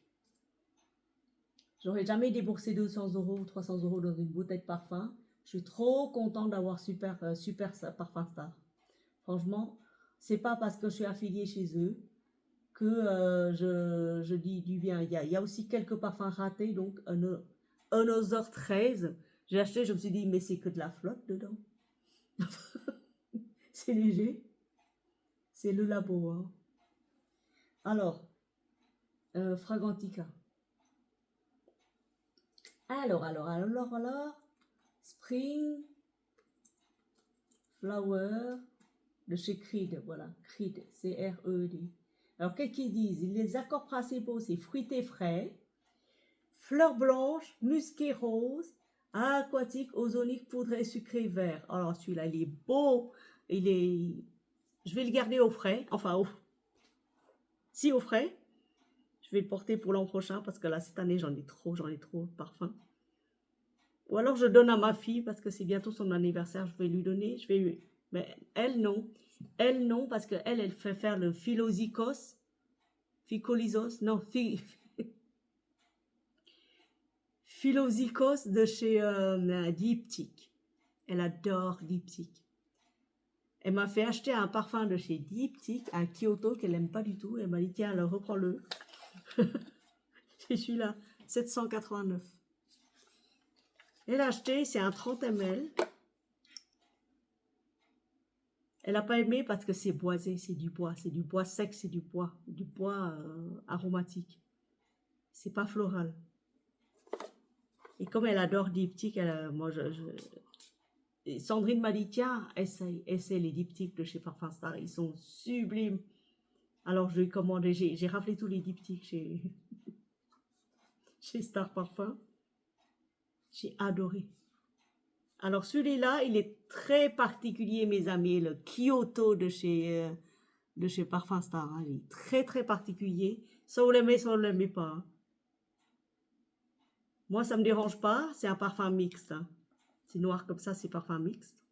J'aurais jamais déboursé 200 € ou 300 € dans une bouteille de parfum. Je suis trop contente d'avoir super Parfum Star. Franchement, c'est pas parce que je suis affiliée chez eux que je dis du bien. Il y a aussi quelques parfums ratés, donc un Other 13. J'ai acheté, je me suis dit, mais c'est que de la flotte dedans. C'est léger. C'est le labo. Hein. Alors, Fragrantica. Alors. Spring Flower de chez Creed. Voilà, Creed, C-R-E-D. Alors, qu'est-ce qu'ils disent? Les accords principaux, c'est fruité frais, fleurs blanches, musqué rose, aquatique, ozonique, poudré, sucré, vert. Alors, celui-là, il est beau. Je vais le garder au frais. Enfin, si au frais. Je vais le porter pour l'an prochain parce que là, cette année, j'en ai trop de parfum. Ou alors, je donne à ma fille parce que c'est bientôt son anniversaire. Je vais lui donner. Mais elle, non. Elle, non, parce qu'elle, elle fait faire le Philosicos. Philosicos, non, Philosicos de chez Diptyque. Elle adore Diptyque. Elle m'a fait acheter un parfum de chez Diptyque, un Kyoto qu'elle n'aime pas du tout. Elle m'a dit, tiens, alors reprends-le. C'est celui-là, 789. Elle l'a acheté, c'est un 30 ml. Elle n'a pas aimé parce que c'est boisé, c'est du bois sec, c'est du bois aromatique. C'est pas floral. Et comme elle adore diptyque, Sandrine m'a dit, tiens, essaie les diptyques de chez Parfum Star, ils sont sublimes. Alors je lui ai commandé, j'ai raflé tous les diptyques chez Star Parfum. J'ai adoré. Alors celui-là, il est très particulier, mes amis, le Kyoto de chez Parfum Star. Hein. Il est très très particulier. Ça vous l'aimez, ça vous l'aimez pas. Hein. Moi, ça me dérange pas. C'est un parfum mixte. Hein. C'est noir comme ça, c'est parfum mixte.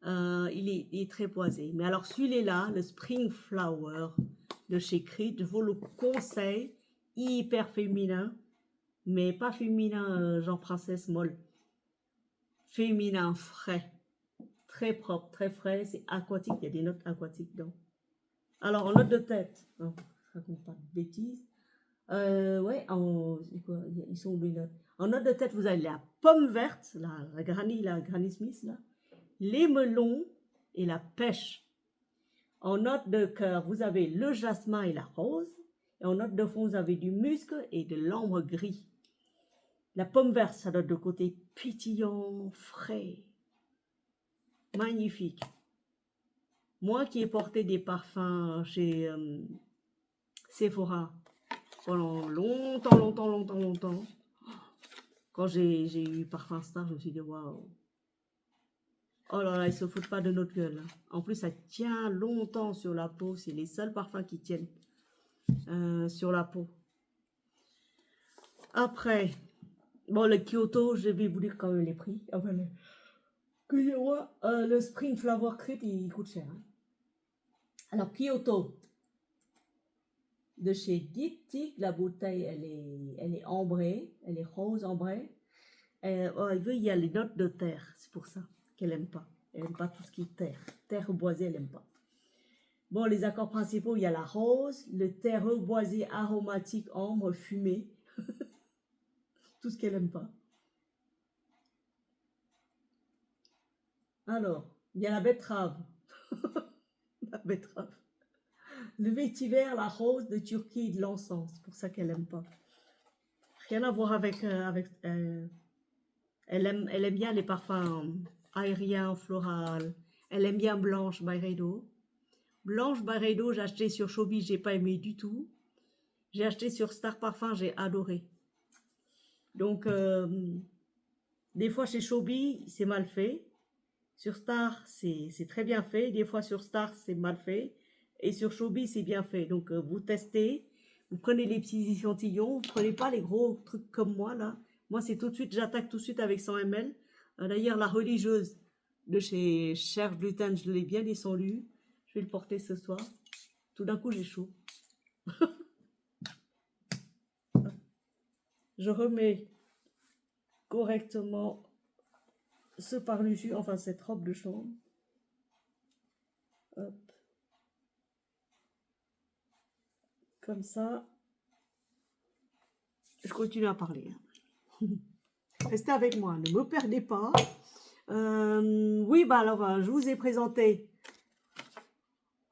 Il est très boisé. Mais alors celui-là, le Spring Flower de chez Creed, je vous le conseille. Hyper féminin. Mais pas féminin genre princesse molle. Féminin frais. Très propre, très frais. C'est aquatique. Il y a des notes aquatiques dedans. Alors, en note de tête. Oh, je raconte pas de bêtises. Ouais, ils sont où les notes? En note de tête, vous avez la pomme verte, la Granny Smith, là, les melons et la pêche. En note de cœur, vous avez le jasmin et la rose. Et en note de fond, vous avez du musc et de l'ambre gris. La pomme verte, ça donne de côté pétillant, frais, magnifique. Moi qui ai porté des parfums chez Sephora pendant longtemps, quand j'ai eu Parfum Star, je me suis dit waouh. Oh là là, ils se foutent pas de notre gueule. Hein. En plus, ça tient longtemps sur la peau. C'est les seuls parfums qui tiennent sur la peau. Après, bon, le Kyoto, je vais vous dire quand même les prix. Enfin, le Spring Flower Creed, il coûte cher. Hein. Alors, Kyoto, de chez Diptyque, la bouteille, elle est ambrée, elle est rose ambrée. Il y a les notes de terre, c'est pour ça qu'elle n'aime pas. Elle n'aime pas tout ce qui est terre. Terre boisée, elle n'aime pas. Bon, les accords principaux, il y a la rose, le terreux boisé aromatique, ambre, fumé. Tout ce qu'elle n'aime pas. Alors, il y a la betterave. La betterave. Le vétiver, la rose de Turquie et de l'encens. C'est pour ça qu'elle n'aime pas. Rien à voir avec... elle aime bien les parfums aériens, floraux. Elle aime bien Blanche Byredo. Blanche Byredo, j'ai acheté sur Showbiz, j'ai pas aimé du tout. J'ai acheté sur Star Parfum, j'ai adoré. Donc, des fois chez Showbiz, c'est mal fait. Sur Star, c'est très bien fait. Des fois sur Star, c'est mal fait. Et sur Showbiz, c'est bien fait. Donc, vous testez. Vous prenez les petits échantillons. Vous ne prenez pas les gros trucs comme moi, là. Moi, c'est tout de suite, j'attaque tout de suite avec 100 ml. D'ailleurs, la religieuse de chez Cher Gluten, je l'ai bien descendu. Je vais le porter ce soir. Tout d'un coup, j'ai chaud. Je remets correctement ce par-dessus, enfin cette robe de chambre. Hop. Comme ça. Je continue à parler. Restez avec moi, ne me perdez pas. Oui, bah alors, je vous ai présenté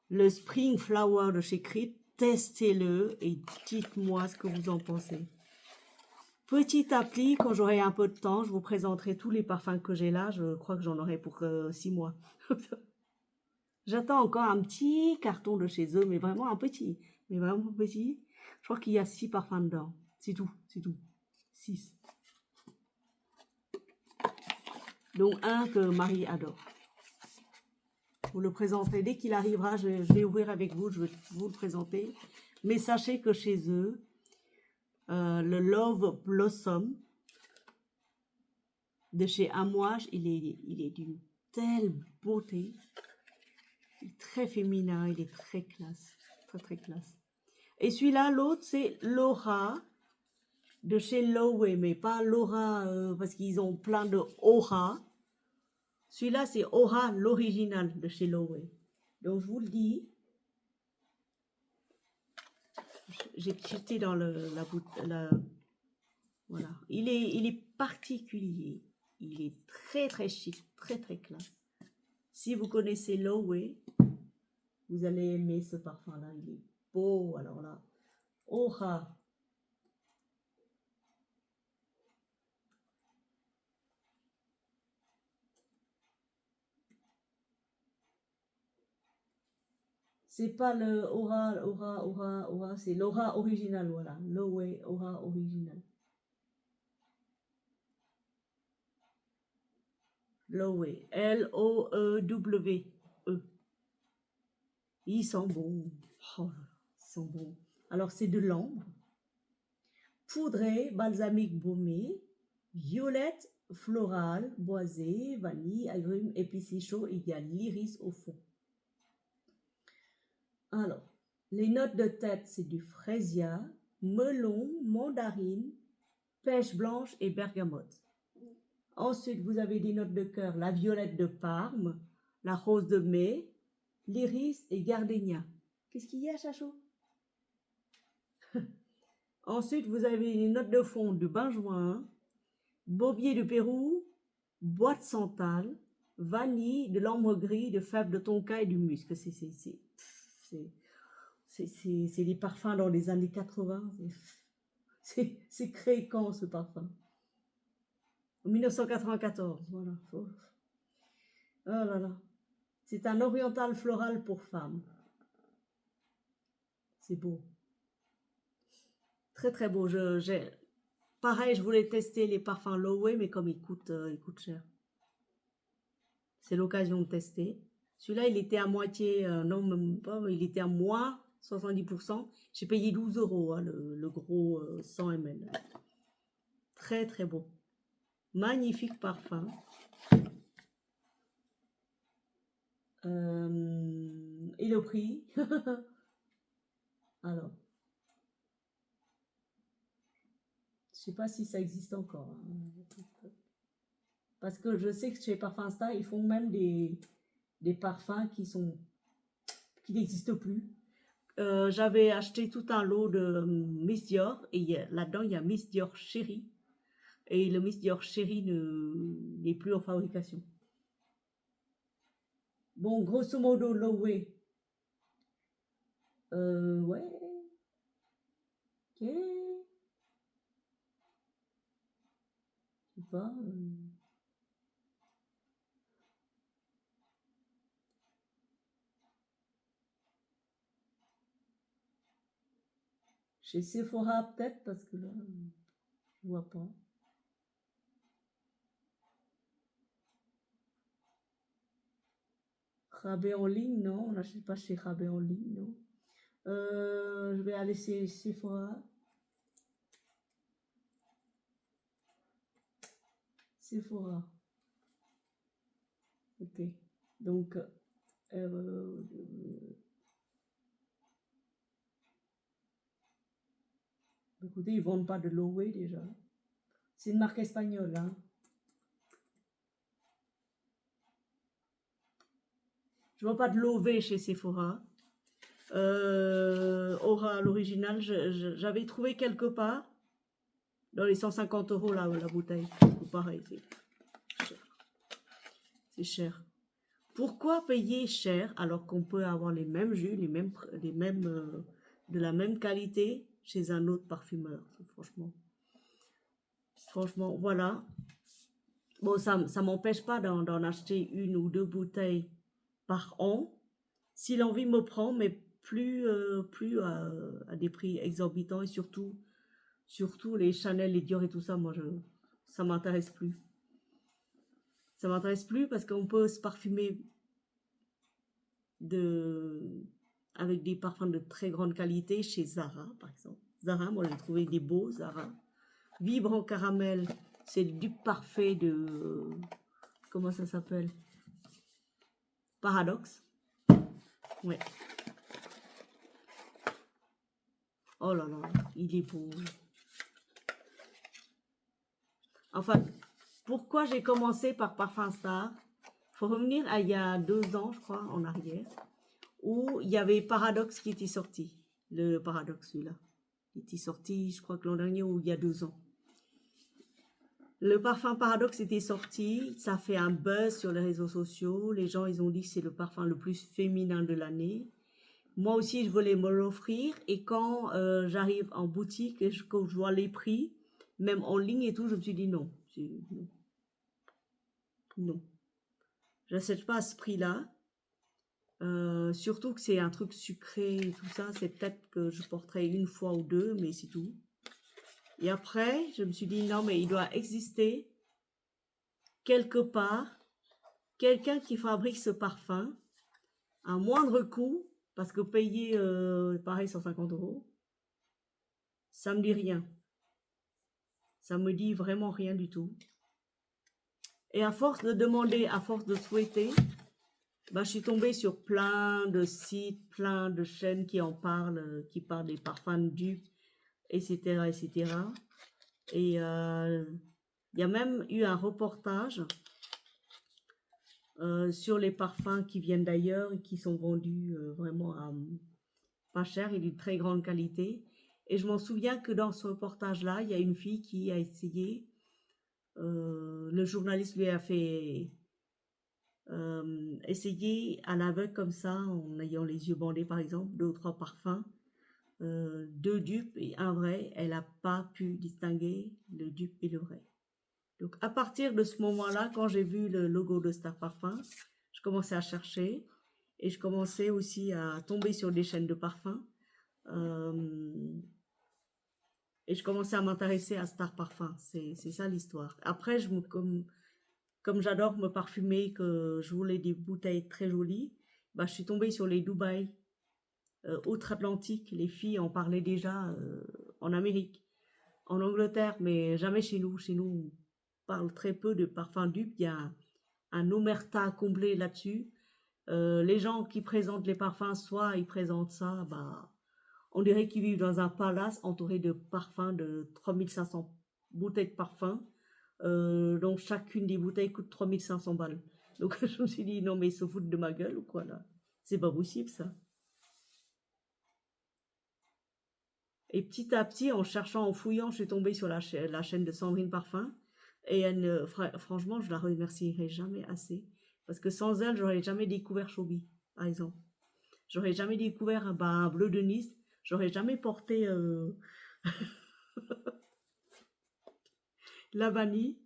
le Spring Flower de chez Creed. Testez-le et dites-moi ce que vous en pensez. Petit appli, quand j'aurai un peu de temps, je vous présenterai tous les parfums que j'ai là. Je crois que j'en aurai pour 6 mois. J'attends encore un petit carton de chez eux, mais vraiment un petit. Mais vraiment petit. Je crois qu'il y a 6 parfums dedans. C'est tout, c'est tout. 6. Donc un que Marie adore. Vous le présenterez dès qu'il arrivera, je vais ouvrir avec vous, je vais vous le présenter. Mais sachez que chez eux, le Love Blossom de chez Amouage, il est d'une telle beauté. Il est très féminin, il est très classe. Très très classe. Et celui-là, l'autre, c'est Laura de chez Lowe, mais pas Laura parce qu'ils ont plein de Aura. Celui-là, c'est Aura, l'original de chez Lowe. Donc, je vous le dis, j'ai jeté dans la voilà. Il est particulier. Il est très, très chic, très, très classe. Si vous connaissez Lowe, vous allez aimer ce parfum-là. Il est beau, alors là. Aura. C'est pas le Aura, c'est l'Aura original, voilà. Lowe, Aura original. Lowe, L-O-E-W-E. Ils sont bons. Oh, ils sont bons. Alors, c'est de l'ambre, poudré, balsamique baumé, violette, florale, boisée, vanille, agrumes, épicé chaud, il y a l'iris au fond. Alors, les notes de tête, c'est du fraisia, melon, mandarine, pêche blanche et bergamote. Ensuite, vous avez des notes de cœur, la violette de Parme, la rose de mai, l'iris et gardénia. Qu'est-ce qu'il y a, Chachot? Ensuite, vous avez les notes de fond du benjoin, bobier du Pérou, bois de santal, vanille, de l'ambre gris, de fèves de tonka et du musc. C'est des parfums dans les années 80. C'est créé quand ce parfum? En 1994, voilà. Oh là là. C'est un oriental floral pour femmes. C'est beau. Très très beau. Pareil, je voulais tester les parfums Lowe, mais comme ils coûtent cher. C'est l'occasion de tester. Celui-là, il était à moitié, non, même pas, il était à moins 70%. J'ai payé 12 €, hein, le gros 100 ml. Très très beau. Magnifique parfum. Et le prix? Alors, je sais pas si ça existe encore, hein. Parce que je sais que chez Parfum Star, ils font même des parfums qui n'existent plus. J'avais acheté tout un lot de Miss Dior et là-dedans, il y a Miss Dior Chéri. Et le Miss Dior Chéri n'est plus en fabrication. Bon, grosso modo, Lowe. Ouais. Ok. Je sais pas. Chez Sephora, peut-être, parce que là, je vois pas. Rabais en ligne, non. On n'achète pas chez Rabais en ligne, non. Je vais aller chez Sephora. Sephora. Ok. Donc, Écoutez, ils vendent pas de Loewe déjà. C'est une marque espagnole, hein. Je vois pas de Loewe chez Sephora. Aura, l'original, j'avais trouvé quelque part dans les 150 € la bouteille. Ou pareil, c'est cher. C'est cher. Pourquoi payer cher alors qu'on peut avoir les mêmes jus, les mêmes de la même qualité chez un autre parfumeur? Franchement, voilà. Bon, ça m'empêche pas d'en acheter une ou deux bouteilles par an, si l'envie me prend, mais plus à des prix exorbitants, et surtout les Chanel, les Dior et tout ça, ça m'intéresse plus. Ça m'intéresse plus parce qu'on peut se parfumer avec des parfums de très grande qualité chez Zara, par exemple. Zara, moi j'ai trouvé des beaux Zara. Vibrant caramel, c'est le dupe parfait de... comment ça s'appelle? Paradoxe. Ouais. Oh là là, il est beau. Enfin, pourquoi j'ai commencé par Parfum Star? Faut revenir à il y a 2 ans, je crois, en arrière, où il y avait Paradoxe qui était sorti. Le Paradoxe, celui-là. Il était sorti, je crois que l'an dernier ou il y a 2 ans. Le parfum Paradoxe était sorti, ça fait un buzz sur les réseaux sociaux. Les gens, ils ont dit que c'est le parfum le plus féminin de l'année. Moi aussi, je voulais me l'offrir. Et quand j'arrive en boutique et quand je vois les prix, même en ligne et tout, je me suis dit non. Non. Non. Je n'achète pas à ce prix-là. Surtout que c'est un truc sucré et tout ça. C'est peut-être que je porterai une fois ou deux, mais c'est tout. Et après, je me suis dit non, mais il doit exister quelque part quelqu'un qui fabrique ce parfum à moindre coût, parce que payer pareil 150 €, ça me dit rien. Ça me dit vraiment rien du tout. Et à force de demander, à force de souhaiter, bah, je suis tombée sur plein de sites, plein de chaînes qui en parlent, qui parlent des parfums dupes, etc., etc. Et il y a même eu un reportage sur les parfums qui viennent d'ailleurs et qui sont vendus vraiment à pas cher et d'une très grande qualité. Et je m'en souviens que dans ce reportage-là, il y a une fille qui a essayé, le journaliste lui a fait essayer à l'aveugle comme ça, en ayant les yeux bandés par exemple, 2 ou 3 parfums, 2 dupes et un vrai. Elle n'a pas pu distinguer le dupe et le vrai. Donc à partir de ce moment-là, quand j'ai vu le logo de Star Parfum, je commençais à chercher et je commençais aussi à tomber sur des chaînes de parfums. Et je commençais à m'intéresser à Star Parfum. C'est ça l'histoire. Après, comme j'adore me parfumer, que je voulais des bouteilles très jolies, bah, je suis tombée sur les Dubaï outre-Atlantique. Les filles en parlaient déjà en Amérique, en Angleterre, mais jamais chez nous. Chez nous, on parle très peu de parfums dupes. Il y a un omerta comblé là-dessus. Les gens qui présentent les parfums, soit ils présentent ça, bah, on dirait qu'ils vivent dans un palace entouré de parfums, de 3500 bouteilles de parfums. Donc chacune des bouteilles coûte 3500 balles. Donc je me suis dit, non mais ils se foutent de ma gueule ou quoi là? C'est pas possible ça. Et petit à petit, en cherchant, en fouillant, je suis tombée sur la chaîne de Sandrine Parfum. Et elle, franchement, je la remercierai jamais assez. Parce que sans elle, j'aurais jamais découvert Chobi, par exemple. J'aurais jamais découvert un bleu de Nice. J'aurais jamais porté la vanille.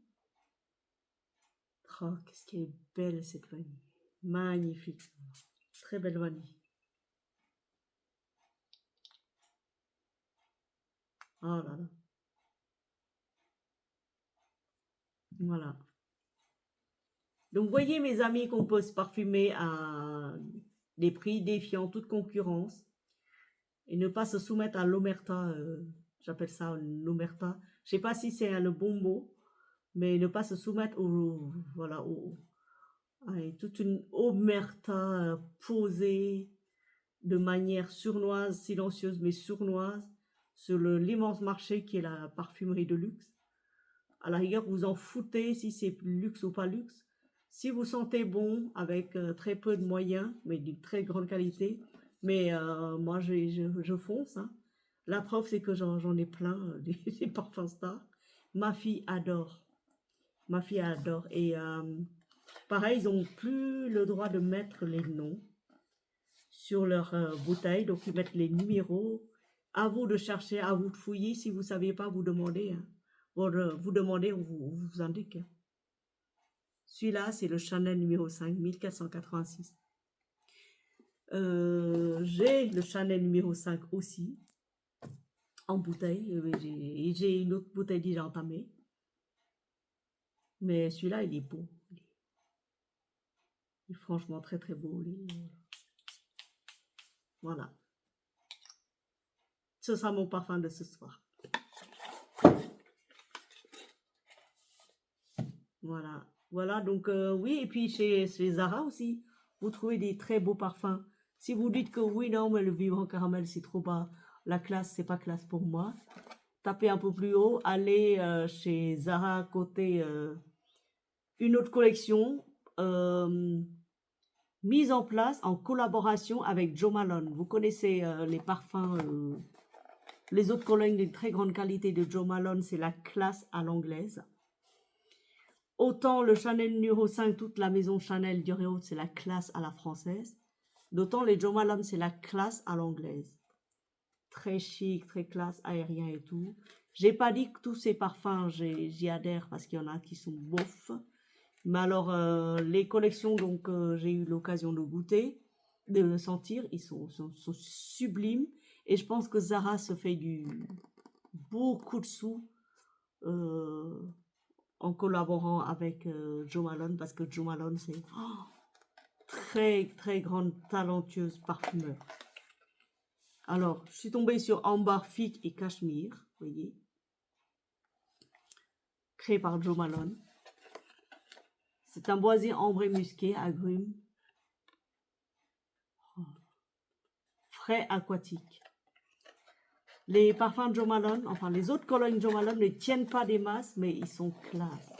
Oh, qu'est-ce qu'elle est belle cette vanille. Magnifique. Très belle vanille. Oh là là. Voilà. Donc, voyez mes amis qu'on peut se parfumer à des prix défiant toute concurrence et ne pas se soumettre à l'omerta. J'appelle ça l'omerta. Je sais pas si c'est le bon mot, mais ne pas se soumettre voilà, à toute une omerta posée de manière sournoise, silencieuse mais sournoise, sur l'immense marché qui est la parfumerie de luxe. À la rigueur, vous en foutez si c'est luxe ou pas luxe. Si vous sentez bon avec très peu de moyens, mais d'une très grande qualité, mais moi je fonce. Hein. La preuve, c'est que j'en ai plein, des parfums stars. Ma fille adore. Ma fille adore. Et pareil, ils n'ont plus le droit de mettre les noms sur leur bouteille, donc ils mettent les numéros. À vous de chercher, à vous de fouiller. Si vous ne savez pas, vous demandez. Hein. Vous demandez, on vous indique. Hein. Celui-là, c'est le Chanel numéro 5, 1486. J'ai le Chanel numéro 5 aussi, en bouteille. J'ai une autre bouteille déjà entamée. Mais celui-là, il est beau. Il est franchement très très beau. Voilà. Ce sera mon parfum de ce soir. Voilà. Voilà, donc oui, et puis chez Zara aussi, vous trouvez des très beaux parfums. Si vous dites que oui, non, mais le vivant caramel, c'est trop bas, la classe, c'est pas classe pour moi, tapez un peu plus haut, allez chez Zara côté une autre collection mise en place en collaboration avec Jo Malone. Vous connaissez les parfums, les autres collègues de très grande qualité de Jo Malone, c'est la classe à l'anglaise. Autant le Chanel numéro 5, toute la maison Chanel du Réau, c'est la classe à la française. D'autant les Jo Malone, c'est la classe à l'anglaise. Très chic, très classe, aérien et tout. J'ai pas dit que tous ces parfums, j'y adhère parce qu'il y en a qui sont bof. Mais alors, les collections, donc, j'ai eu l'occasion de goûter, de sentir, ils sont sublimes. Et je pense que Zara se fait beaucoup de sous en collaborant avec Jo Malone, parce que Jo Malone, c'est très, très grande, talentueuse parfumeur. Alors, je suis tombée sur Ambar Figue et Cachemire, vous voyez, créé par Jo Malone. C'est un boisé ambré musqué, agrumes, frais aquatique. Les parfums de Jo Malone, enfin les autres colognes Jo Malone ne tiennent pas des masses, mais ils sont classe.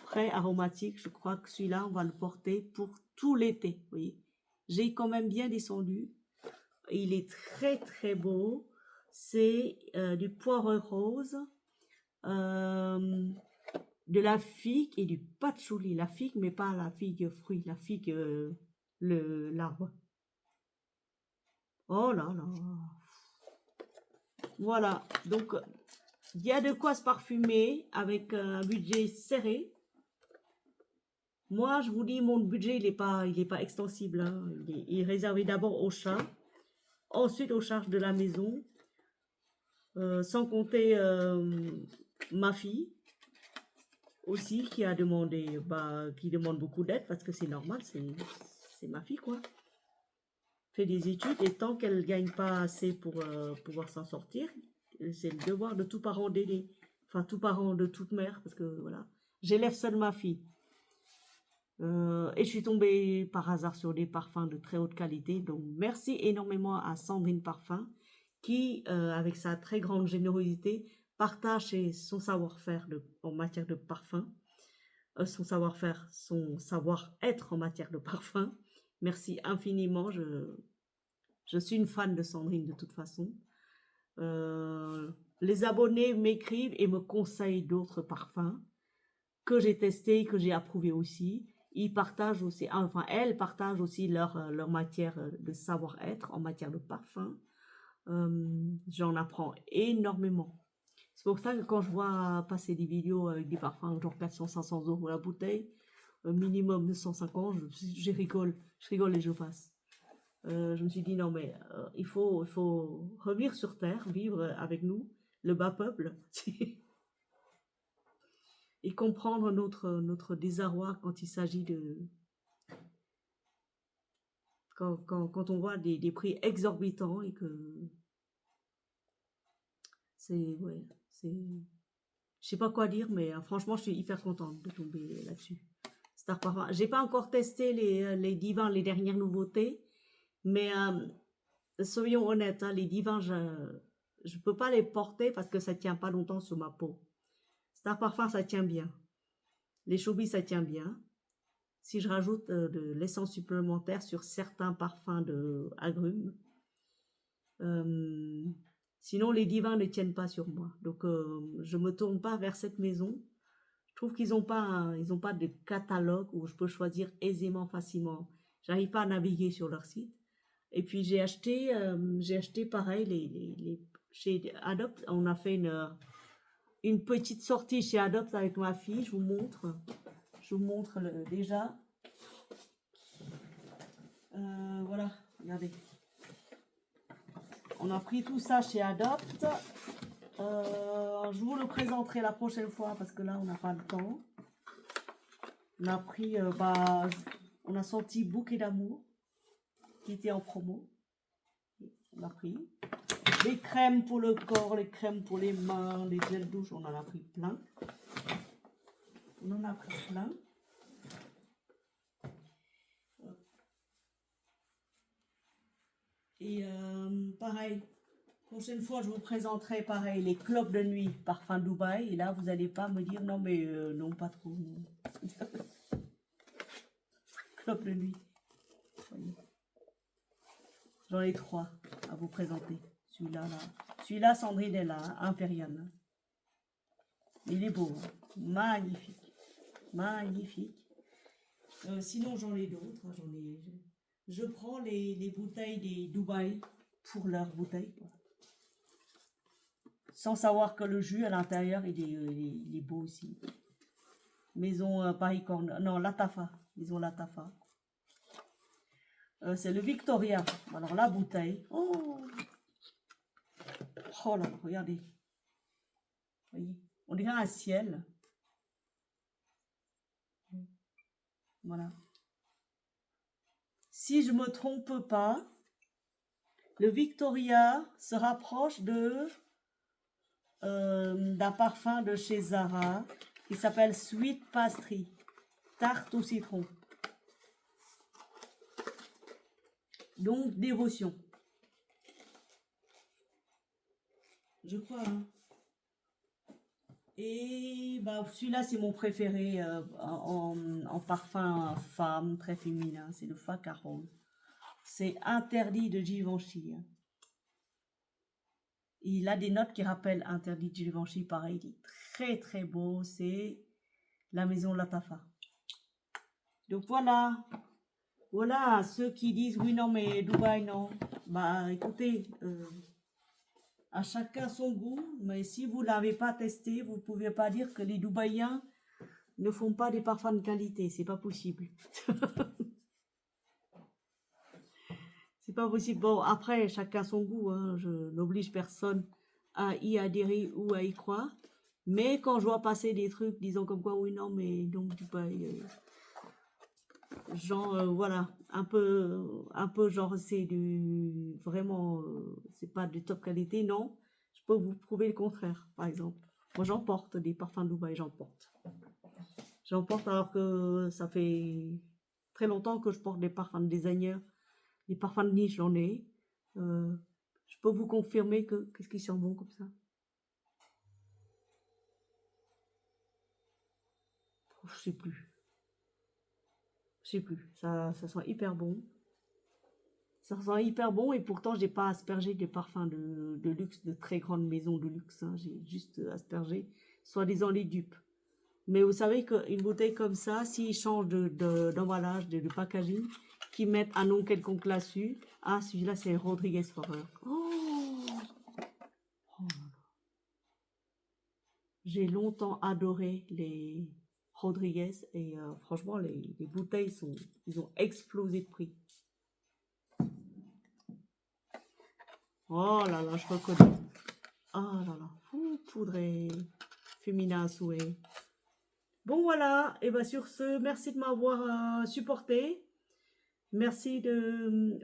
Frais aromatique, je crois que celui-là, on va le porter pour tout l'été. Vous voyez, j'ai quand même bien descendu. Il est très très beau. C'est du poire rose, de la figue et du patchouli. La figue, mais pas la figue fruit, la figue, l'arbre. Oh là là. Voilà, donc il y a de quoi se parfumer avec un budget serré. Moi, je vous dis, mon budget, il est pas extensible. Hein. Il est réservé d'abord aux chats, ensuite aux charges de la maison, sans compter ma fille aussi qui a demandé, qui demande beaucoup d'aide parce que c'est normal, c'est ma fille quoi. Fait des études et tant qu'elle ne gagne pas assez pour pouvoir s'en sortir, c'est le devoir de tout parent d'aider. Enfin, tout parent de toute mère, parce que voilà, j'élève seule ma fille. Et je suis tombée par hasard sur des parfums de très haute qualité. Donc, merci énormément à Sandrine Parfum qui, avec sa très grande générosité, partage son savoir-faire en matière de parfum, son savoir-faire, son savoir-être en matière de parfum. Merci infiniment. Je suis une fan de Sandrine de toute façon. Les abonnés m'écrivent et me conseillent d'autres parfums que j'ai testés, que j'ai approuvés aussi. Ils partagent aussi, enfin, elles partagent aussi leur matière de savoir-être en matière de parfum. J'en apprends énormément. C'est pour ça que quand je vois passer des vidéos avec des parfums, genre 400-500 euros la bouteille, minimum de 150, je rigole et je passe. Je me suis dit non mais il faut revenir sur terre, vivre avec nous, le bas peuple, et comprendre notre désarroi quand il s'agit de quand on voit des prix exorbitants et que c'est je sais pas quoi dire mais franchement je suis hyper contente de tomber là-dessus. Star Parfum. J'ai pas encore testé les divins, les dernières nouveautés. Mais soyons honnêtes, hein, les divins, je peux pas les porter parce que ça tient pas longtemps sur ma peau. Star Parfum, ça tient bien. Les Chobis, ça tient bien. Si je rajoute de l'essence supplémentaire sur certains parfums de agrumes, sinon les divins ne tiennent pas sur moi. Donc je me tourne pas vers cette maison. Je trouve qu'ils n'ont pas, ils ont pas de catalogue où je peux choisir aisément, facilement. J'arrive pas à naviguer sur leur site. Et puis j'ai acheté pareil chez Adopt. On a fait une petite sortie chez Adopt avec ma fille. Je vous montre déjà. Voilà, regardez. On a pris tout ça chez Adopt. Je vous le présenterai la prochaine fois parce que là on n'a pas le temps. On a pris, on a sorti Bouquet d'amour qui était en promo. On a pris les crèmes pour le corps, les crèmes pour les mains, les gels douche, on en a pris plein. On en a pris plein. Et pareil, prochaine fois je vous présenterai pareil les clopes de nuit parfum Dubaï. Et là vous n'allez pas me dire non mais non pas trop. Clopes de nuit. J'en ai 3 à vous présenter. Celui-là, celui-là, Sandrine est là, Impérial. Il est beau, hein. Magnifique, magnifique. Sinon, j'en ai d'autres. Je prends les bouteilles des Dubaï pour leurs bouteilles, quoi. Sans savoir que le jus à l'intérieur, il est beau aussi. Maison Paris Corner, non, Latafa, maison Latafa. C'est le Victoria. Alors la bouteille. Oh là, regardez. Vous voyez, on dirait un ciel. Voilà. Si je me trompe pas, le Victoria se rapproche d'un parfum de chez Zara qui s'appelle Sweet Pastry, tarte au citron. Donc dévotion. Je crois. Hein. Et bah, celui-là, c'est mon préféré en parfum femme, très féminin. C'est le Facaron. C'est interdit de Givenchy. Hein. Il a des notes qui rappellent interdit de Givenchy. Pareil, il est très très beau. C'est la maison Latafa. Donc voilà. Voilà, ceux qui disent oui, non, mais Dubaï, non. Bah écoutez, à chacun son goût, mais si vous ne l'avez pas testé, vous ne pouvez pas dire que les Dubaïens ne font pas des parfums de qualité. C'est pas possible. C'est pas possible. Bon, après, chacun son goût. Hein. Je n'oblige personne à y adhérer ou à y croire. Mais quand je vois passer des trucs, disons comme quoi, oui, non, mais donc Dubaï. Genre voilà un peu genre c'est du vraiment c'est pas de top qualité, non, je peux vous prouver le contraire. Par exemple, moi j'emporte des parfums Dubaï, j'emporte alors que ça fait très longtemps que je porte des parfums de designer, des parfums de niche. J'en ai je peux vous confirmer que qu'est-ce qui sent bon comme ça. Je sais plus, ça sent hyper bon. Ça sent hyper bon et pourtant j'ai pas aspergé des parfums de luxe, de très grandes maisons de luxe. Hein. J'ai juste aspergé soi-disant les dupes. Mais vous savez qu'une bouteille comme ça, s'ils changent d'emballage, de packaging, qu'ils mettent un nom quelconque là-dessus, ah celui-là c'est Rodriguez Forever. Oh, j'ai longtemps adoré les Rodriguez et franchement les bouteilles ils ont explosé de prix. Oh là là, je reconnais. Oh là là, poudré, féminin à souhait. Bon voilà, et bien sur ce, merci de m'avoir supporté. Merci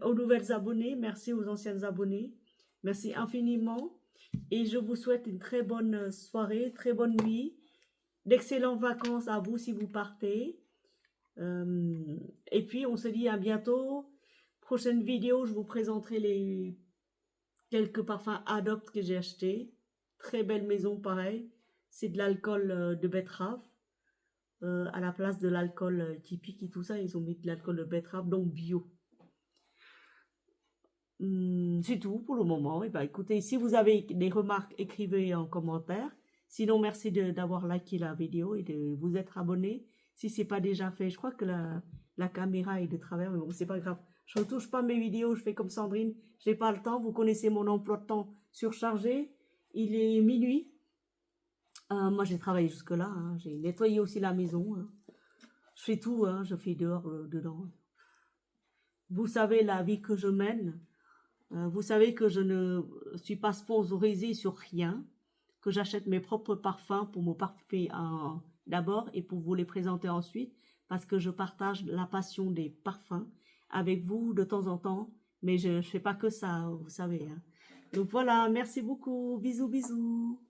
aux nouvelles abonnées, merci aux anciennes abonnées. Merci infiniment. Et je vous souhaite une très bonne soirée, très bonne nuit. D'excellentes vacances à vous si vous partez. Et puis on se dit à bientôt. Prochaine vidéo, je vous présenterai quelques parfums Adopt que j'ai achetés. Très belle maison, pareil. C'est de l'alcool de betterave. À la place de l'alcool typique et tout ça, ils ont mis de l'alcool de betterave, donc bio. C'est tout pour le moment. Et ben, écoutez, si vous avez des remarques, écrivez en commentaire. Sinon, merci d'avoir liké la vidéo et de vous être abonné si c'est pas déjà fait. Je crois que la caméra est de travers, mais bon, c'est pas grave. Je retouche pas mes vidéos, je fais comme Sandrine. J'ai pas le temps. Vous connaissez mon emploi de temps surchargé. Il est minuit. Moi, j'ai travaillé jusque-là, hein. J'ai nettoyé aussi la maison, hein. Je fais tout, hein. Je fais dehors, dedans. Vous savez la vie que je mène. Vous savez que je ne suis pas sponsorisée sur rien, que j'achète mes propres parfums pour me parfumer d'abord et pour vous les présenter ensuite, parce que je partage la passion des parfums avec vous de temps en temps, mais je ne fais pas que ça, vous savez, hein. Donc voilà, merci beaucoup, bisous bisous.